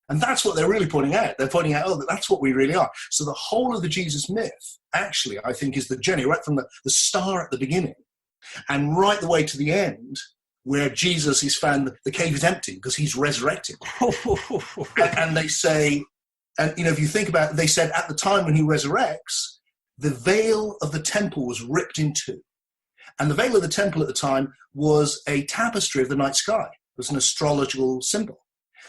And that's what they're really pointing out. They're pointing out, that's what we really are. So the whole of the Jesus myth, actually, I think, is the journey right from the star at the beginning and right the way to the end, where Jesus is found, the cave is empty because he's resurrected. and they say, and if you think about it, they said at the time when he resurrects, the veil of the temple was ripped in two. And the veil of the temple at the time was a tapestry of the night sky. It was an astrological symbol.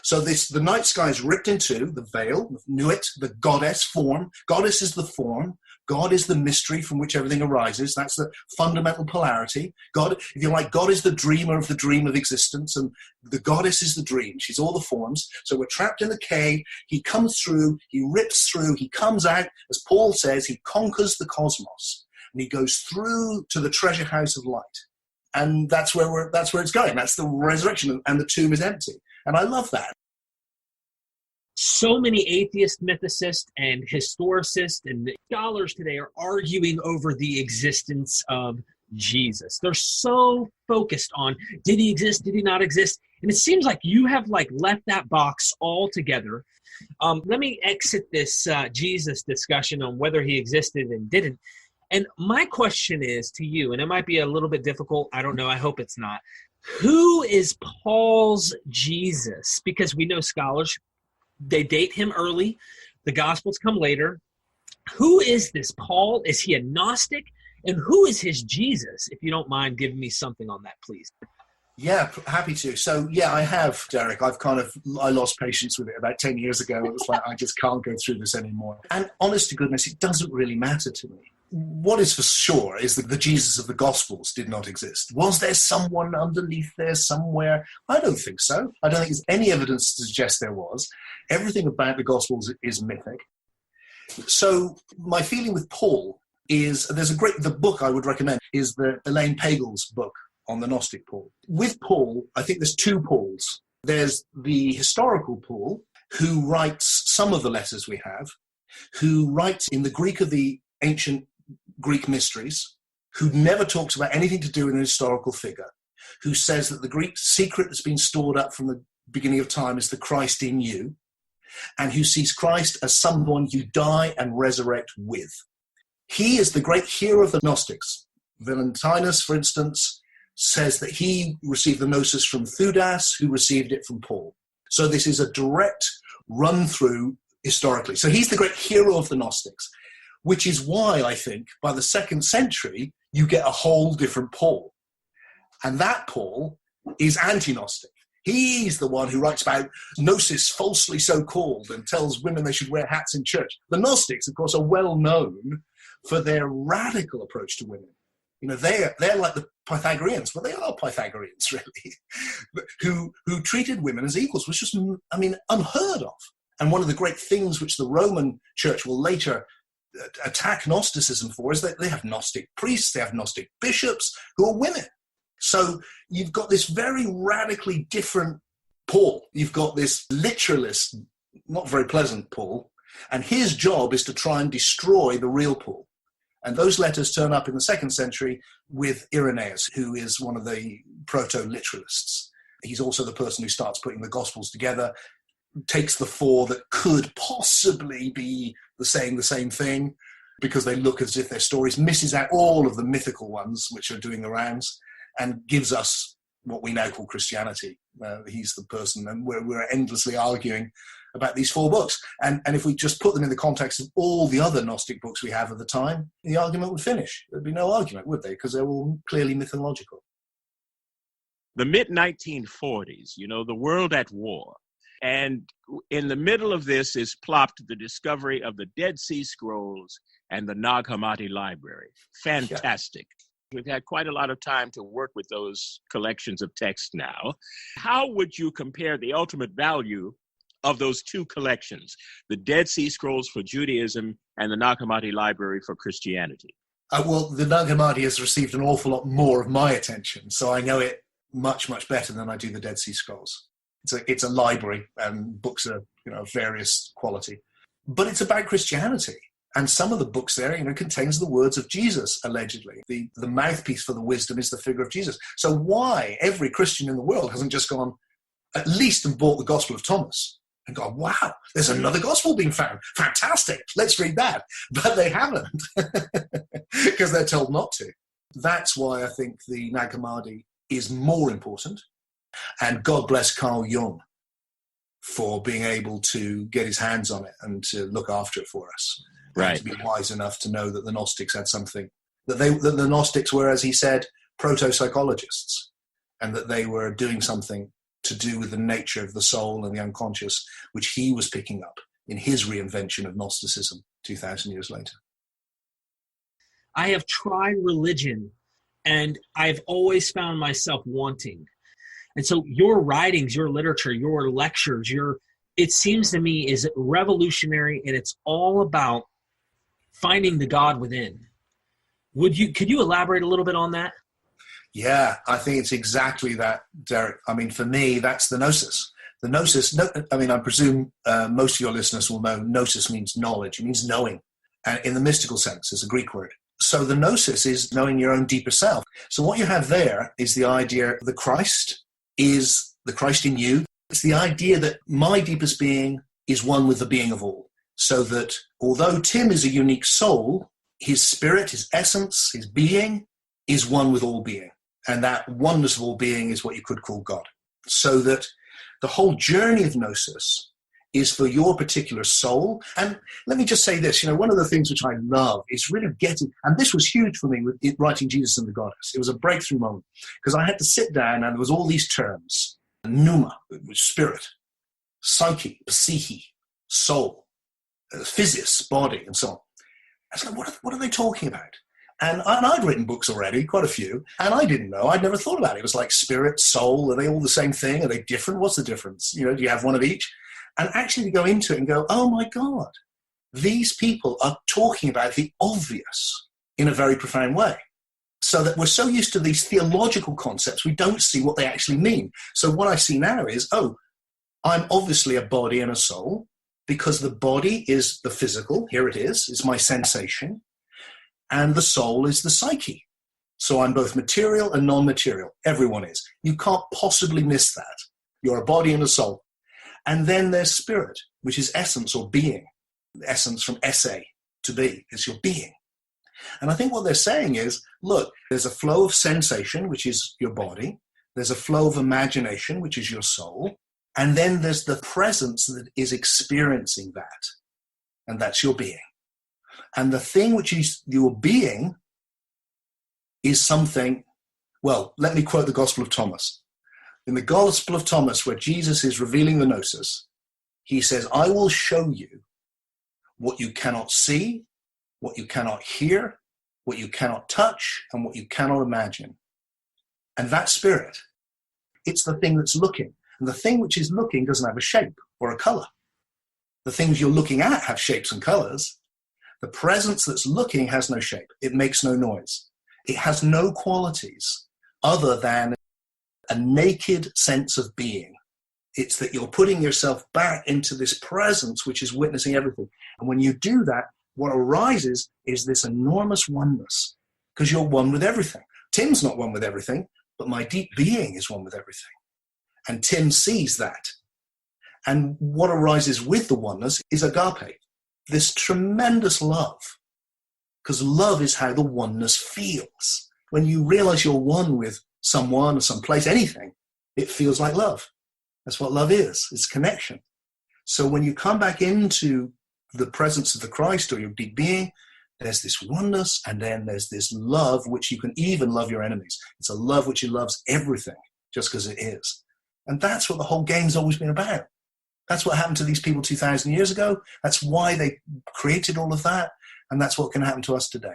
So the night sky is ripped in two, the veil, Nuit, the goddess form. Goddess is the form. God is the mystery from which everything arises. That's the fundamental polarity. God, if you like, God is the dreamer of the dream of existence, and the goddess is the dream. She's all the forms. So we're trapped in the cave. He comes through, he rips through, he comes out. As Paul says, he conquers the cosmos, and he goes through to the treasure house of light. And that's where it's going. That's the resurrection, and the tomb is empty. And I love that.
So many atheist mythicists and historicists and scholars today are arguing over the existence of Jesus. They're so focused on, did he exist, did he not exist? And it seems like you have left that box altogether. Let me exit this Jesus discussion on whether he existed and didn't. And my question is to you, and it might be a little bit difficult, I don't know, I hope it's not. Who is Paul's Jesus? Because we know scholars, they date him early. The Gospels come later. Who is this Paul? Is he a Gnostic? And who is his Jesus? If you don't mind giving me something on that, please.
Yeah, happy to. So, yeah, I have, Derek. I lost patience with it about 10 years ago. It was like, I just can't go through this anymore. And honest to goodness, it doesn't really matter to me. What is for sure is that the Jesus of the Gospels did not exist. Was there someone underneath there somewhere? I don't think so. I don't think there's any evidence to suggest there was. Everything about the Gospels is mythic. So my feeling with Paul is, the book I would recommend is the Elaine Pagel's book on the Gnostic Paul. With Paul, I think there's two Pauls. There's the historical Paul, who writes some of the letters we have, who writes in the Greek of the ancient Greek mysteries, who never talks about anything to do with an historical figure, who says that the Greek secret that's been stored up from the beginning of time is the Christ in you, and who sees Christ as someone you die and resurrect with. He is the great hero of the Gnostics. Valentinus, for instance, says that he received the gnosis from Theudas, who received it from Paul. So this is a direct run-through historically. So he's the great hero of the Gnostics, which is why I think by the 2nd century, you get a whole different Paul. And that Paul is anti-Gnostic. He's the one who writes about gnosis falsely so called and tells women they should wear hats in church. The Gnostics, of course, are well known for their radical approach to women. They're like the Pythagoreans, but they are Pythagoreans, really, who treated women as equals, which is, unheard of. And one of the great things which the Roman Church will later attack Gnosticism for is that they have Gnostic priests, they have Gnostic bishops who are women. So you've got this very radically different Paul. You've got this literalist, not very pleasant Paul, and his job is to try and destroy the real Paul. And those letters turn up in the 2nd century with Irenaeus, who is one of the proto-literalists. He's also the person who starts putting the Gospels together, takes the 4 that could possibly be saying the same thing, because they look as if their stories, misses out all of the mythical ones which are doing the rounds, and gives us what we now call Christianity. He's the person, and we're endlessly arguing about these 4 books. And if we just put them in the context of all the other Gnostic books we have at the time, the argument would finish. There'd be no argument, would they? Because they're all clearly mythological.
The mid-1940s, the world at war. And in the middle of this is plopped the discovery of the Dead Sea Scrolls and the Nag Hammadi Library. Fantastic. Yeah. We've had quite a lot of time to work with those collections of texts now. How would you compare the ultimate value of those two collections, the Dead Sea Scrolls for Judaism and the Nag Hammadi Library for Christianity?
Well, the Nag Hammadi has received an awful lot more of my attention, so I know it much, much better than I do the Dead Sea Scrolls. It's a library, and books are, of various quality. But it's about Christianity. And some of the books there, contains the words of Jesus, allegedly. The mouthpiece for the wisdom is the figure of Jesus. So why every Christian in the world hasn't just gone, at least, and bought the Gospel of Thomas and gone, wow, there's another gospel being found. Fantastic. Let's read that. But they haven't, because they're told not to. That's why I think the Nag Hammadi is more important. And God bless Carl Jung for being able to get his hands on it and to look after it for us. Right. To be wise enough to know that the Gnostics had something, that the Gnostics were, as he said, proto-psychologists, and that they were doing something to do with the nature of the soul and the unconscious, which he was picking up in his reinvention of Gnosticism 2,000 years later.
I have tried religion, and I've always found myself wanting. And so your writings, your literature, your lectures, it seems to me is revolutionary, and it's all about finding the God within. Could you elaborate a little bit on that?
Yeah, I think it's exactly that, Derek. I mean, for me, that's the gnosis. The gnosis, I presume most of your listeners will know gnosis means knowledge. It means knowing. And in the mystical sense, it's a Greek word. So the gnosis is knowing your own deeper self. So what you have there is the idea the Christ is the Christ in you. It's the idea that my deepest being is one with the being of all. So that although Tim is a unique soul, his spirit, his essence, his being is one with all being. And that oneness of all being is what you could call God. So that the whole journey of gnosis is for your particular soul. And let me just say this, one of the things which I love is really getting, and this was huge for me with writing Jesus and the Goddess. It was a breakthrough moment because I had to sit down and there was all these terms. Pneuma, spirit, psyche, psyche, soul, physis, body, and so on. I was like, what are they talking about? And I'd written books already, quite a few, and I didn't know. I'd never thought about it. It was like spirit, soul, are they all the same thing? Are they different? What's the difference? Do you have one of each? And actually to go into it and go, oh my God, these people are talking about the obvious in a very profound way. So that we're so used to these theological concepts, we don't see what they actually mean. So what I see now is, I'm obviously a body and a soul, because the body is the physical, here it is my sensation, and the soul is the psyche. So I'm both material and non-material. Everyone is. You can't possibly miss that. You're a body and a soul. And then there's spirit, which is essence or being. Essence from esse, to be. It's your being. And I think what they're saying is, look, there's a flow of sensation, which is your body. There's a flow of imagination, which is your soul. And then there's the presence that is experiencing that. And that's your being. And the thing which is your being is something, well, let me quote the Gospel of Thomas. In the Gospel of Thomas, where Jesus is revealing the gnosis, he says, I will show you what you cannot see, what you cannot hear, what you cannot touch, and what you cannot imagine. And that spirit, it's the thing that's looking. And the thing which is looking doesn't have a shape or a color. The things you're looking at have shapes and colors. The presence that's looking has no shape. It makes no noise. It has no qualities other than a naked sense of being. It's that you're putting yourself back into this presence which is witnessing everything. And when you do that, what arises is this enormous oneness, because you're one with everything. Tim's not one with everything, but my deep being is one with everything. And Tim sees that. And what arises with the oneness is agape, this tremendous love, because love is how the oneness feels. When you realize you're one with someone or someplace, anything, it feels like love. That's what love is. It's connection. So when you come back into the presence of the Christ or your deep being, there's this oneness, and then there's this love which you can even love your enemies. It's a love which loves everything just because it is. And that's what the whole game's always been about. That's what happened to these people 2,000 years ago. That's why they created all of that. And that's what can happen to us today.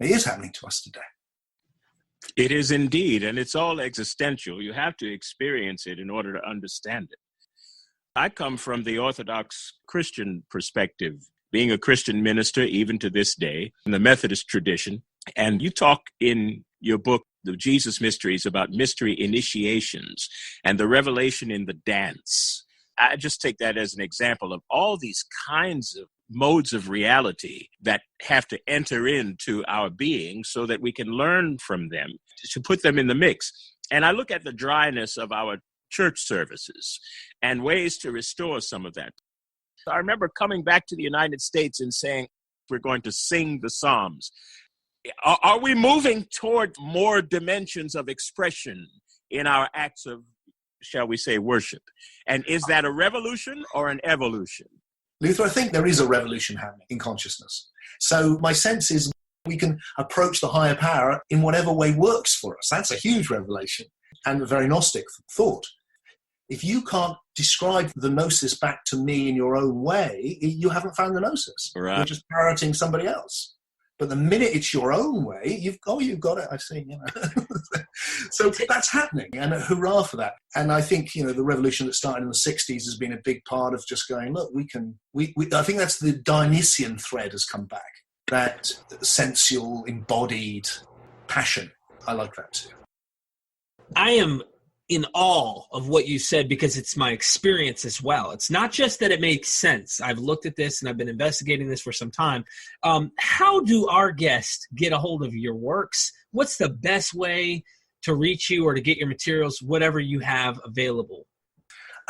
It is happening to us today.
It is indeed, and it's all existential. You have to experience it in order to understand it. I come from the Orthodox Christian perspective, being a Christian minister even to this day, in the Methodist tradition. And you talk in your book, The Jesus Mysteries, about mystery initiations and the revelation in the dance. I just take that as an example of all these kinds of modes of reality that have to enter into our being so that we can learn from them, to put them in the mix. And I look at the dryness of our church services and ways to restore some of that. I remember coming back to the United States and saying, we're going to sing the Psalms. Are we moving toward more dimensions of expression in our acts of, shall we say, worship? And is that a revolution or an evolution?
Luther, I think there is a revolution happening in consciousness. So my sense is we can approach the higher power in whatever way works for us. That's a huge revelation and a very Gnostic thought. If you can't describe the gnosis back to me in your own way, you haven't found the gnosis.
Right.
You're just parroting somebody else. But the minute it's your own way, you've got it, I see. You know. So that's happening, and hurrah for that. And I think, you know, the revolution that started in the 60s has been a big part of just going, look, I think that's the Dionysian thread has come back, that sensual, embodied passion. I like that too.
I am in awe of what you said because it's my experience as well. It's not just that it makes sense. I've looked at this and I've been investigating this for some time. How do our guests get a hold of your works? What's the best way to reach you or to get your materials, whatever you have available?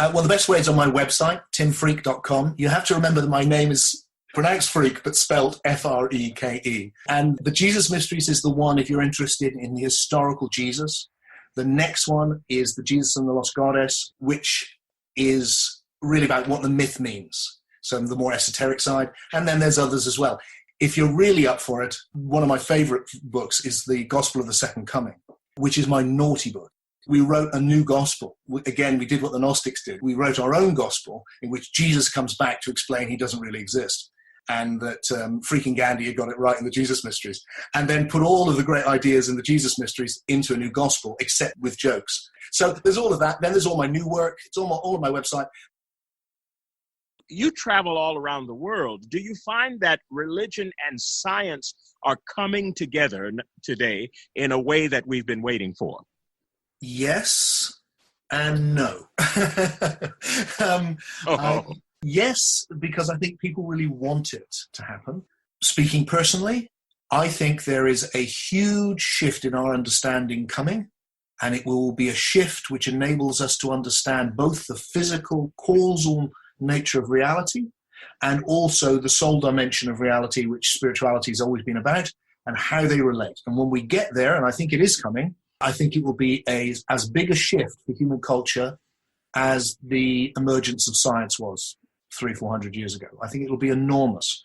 Well, the best way is on my website, timfreke.com. You have to remember that my name is pronounced Freak, but spelled Freke. And the Jesus Mysteries is the one if you're interested in the historical Jesus. The next one is the Jesus and the Lost Goddess, which is really about what the myth means. So the more esoteric side. And then there's others as well. If you're really up for it, one of my favorite books is The Gospel of the Second Coming, which is my naughty book. We wrote a new gospel. Again, we did what the Gnostics did. We wrote our own gospel in which Jesus comes back to explain he doesn't really exist. And that freaking Gandhi had got it right in the Jesus Mysteries, and then put all of the great ideas in the Jesus Mysteries into a new gospel, except with jokes. So there's all of that. Then there's all my new work. It's all on my website.
You travel all around the world. Do you find that religion and science are coming together today in a way that we've been waiting for?
Yes and no. Yes, because I think people really want it to happen. Speaking personally, I think there is a huge shift in our understanding coming, and it will be a shift which enables us to understand both the physical, causal nature of reality and also the soul dimension of reality, which spirituality has always been about, and how they relate. And when we get there, and I think it is coming, I think it will be as big a shift for human culture as the emergence of science was 300-400 years ago. I think it will be enormous.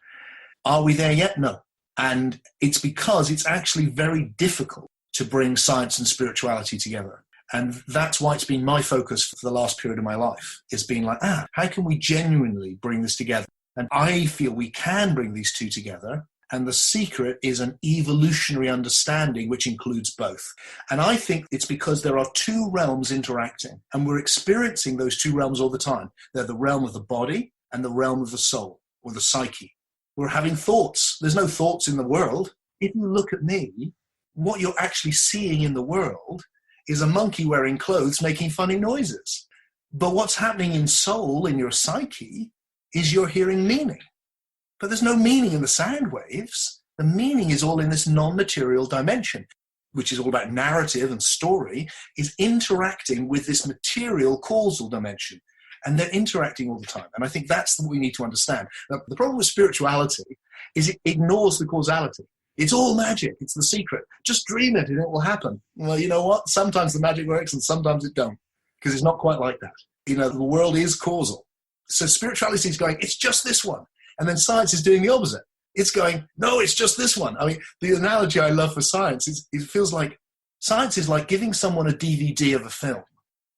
Are we there yet? No. And it's because it's actually very difficult to bring science and spirituality together. And that's why it's been my focus for the last period of my life. It's been like, how can we genuinely bring this together? And I feel we can bring these two together. And the secret is an evolutionary understanding, which includes both. And I think it's because there are two realms interacting, and we're experiencing those two realms all the time. They're the realm of the body and the realm of the soul, or the psyche. We're having thoughts. There's no thoughts in the world. If you look at me, what you're actually seeing in the world is a monkey wearing clothes making funny noises. But what's happening in soul, in your psyche, is you're hearing meaning. But there's no meaning in the sound waves. The meaning is all in this non-material dimension, which is all about narrative and story, is interacting with this material causal dimension. And they're interacting all the time. And I think that's what we need to understand. Now, the problem with spirituality is it ignores the causality. It's all magic. It's the secret. Just dream it and it will happen. Well, you know what? Sometimes the magic works and sometimes it don't, because it's not quite like that. You know, the world is causal. So spirituality is going, it's just this one. And then science is doing the opposite. It's going, no, it's just this one. I mean, the analogy I love for science is it feels like science is like giving someone a DVD of a film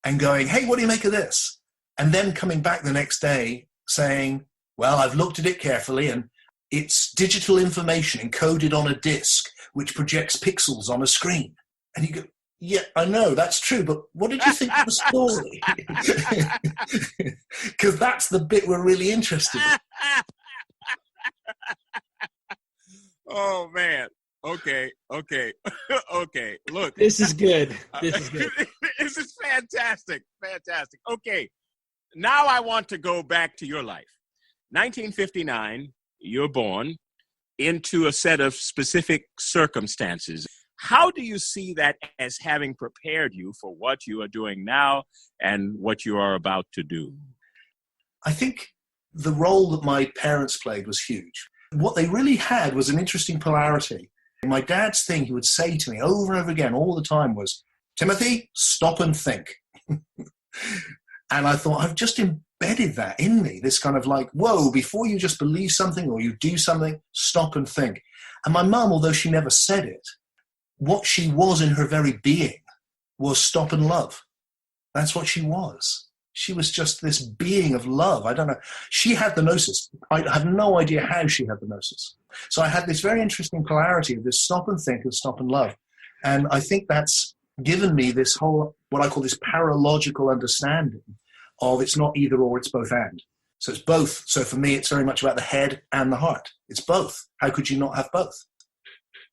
and going, hey, what do you make of this? and then coming back the next day saying, well, I've looked at it carefully and it's digital information encoded on a disk which projects pixels on a screen. And you go, yeah, I know, that's true, but what did you think of the story? Because that's the bit we're really interested in.
Oh, man. Okay. Look.
This is good. This
is fantastic. Okay. Now I want to go back to your life. 1959, you're born into a set of specific circumstances. How do you see that as having prepared you for what you are doing now and what you are about to do?
I think the role that my parents played was huge. What they really had was an interesting polarity. My dad's thing he would say to me over and over again all the time was, Timothy, stop and think. And I thought, I've just embedded that in me, this kind of like, whoa, before you just believe something or you do something, stop and think. And my mum, although she never said it, what she was in her very being was stop and love. That's what she was. She was just this being of love. I don't know. She had the gnosis. I have no idea how she had the gnosis. So I had this very interesting polarity of this stop and think and stop and love. And I think that's given me this whole, what I call this paralogical understanding of it's not either or, it's both and. So it's both. So for me, it's very much about the head and the heart. It's both. How could you not have both?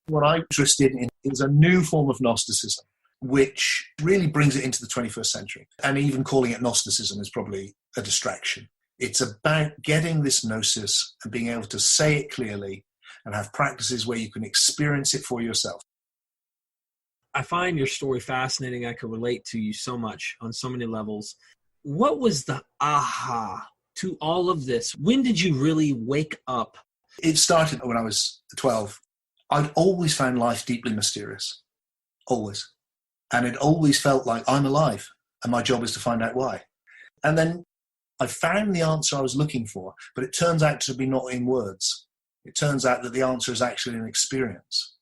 What I'm interested in is a new form of Gnosticism, which really brings it into the 21st century. And even calling it Gnosticism is probably a distraction. It's about getting this gnosis and being able to say it clearly and have practices where you can experience it for yourself.
I find your story fascinating. I can relate to you so much on so many levels. What was the aha to all of this? When did you really wake up?
It started when I was 12. I'd always found life deeply mysterious. Always. And it always felt like I'm alive and my job is to find out why. And then I found the answer I was looking for, but it turns out to be not in words. It turns out that the answer is actually an experience.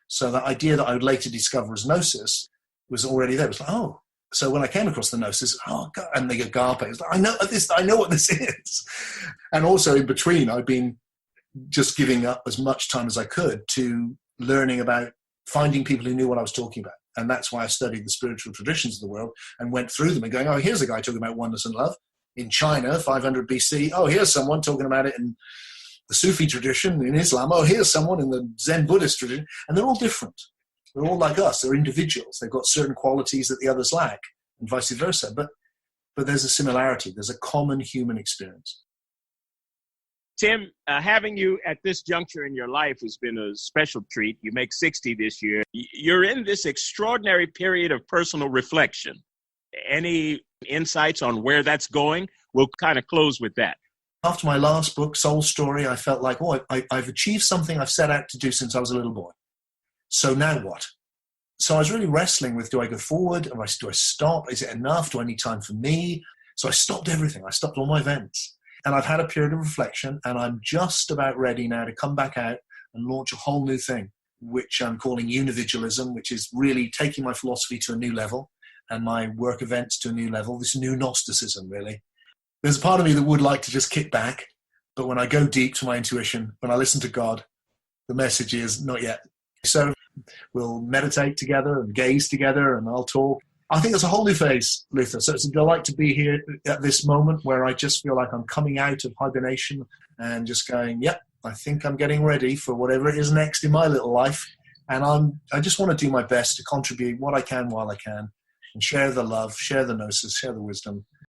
So that idea that I would later discover as gnosis was already there. It was like, oh. So when I came across the gnosis, oh God, and the agape, it was like, I know what this is. And also in between, I'd been just giving up as much time as I could to learning about finding people who knew what I was talking about. And that's why I studied the spiritual traditions of the world and went through them and going, oh, here's a guy talking about oneness and love in China, 500 BC. Oh, here's someone talking about it in the Sufi tradition in Islam. Oh, here's someone in the Zen Buddhist tradition. And they're all different. They're all like us. They're individuals. They've got certain qualities that the others lack and vice versa. But there's a similarity. There's a common human experience.
Tim, having you at this juncture in your life has been a special treat. You make 60 this year. You're in this extraordinary period of personal reflection. Any insights on where that's going? We'll kind of close with that.
After my last book, Soul Story, I felt like, I've achieved something I've set out to do since I was a little boy. So now what? So I was really wrestling with, do I go forward? Or do I stop? Is it enough? Do I need time for me? So I stopped everything. I stopped all my events. And I've had a period of reflection, and I'm just about ready now to come back out and launch a whole new thing, which I'm calling unividualism, which is really taking my philosophy to a new level and my work events to a new level, this new Gnosticism, really. There's a part of me that would like to just kick back, but when I go deep to my intuition, when I listen to God, the message is not yet. So we'll meditate together and gaze together, and I'll talk. I think it's a whole new phase, Luther. So it's a delight to be here at this moment where I just feel like I'm coming out of hibernation and just going, yep, I think I'm getting ready for whatever it is next in my little life. And I just want to do my best to contribute what I can while I can and share the love, share the gnosis, share the wisdom.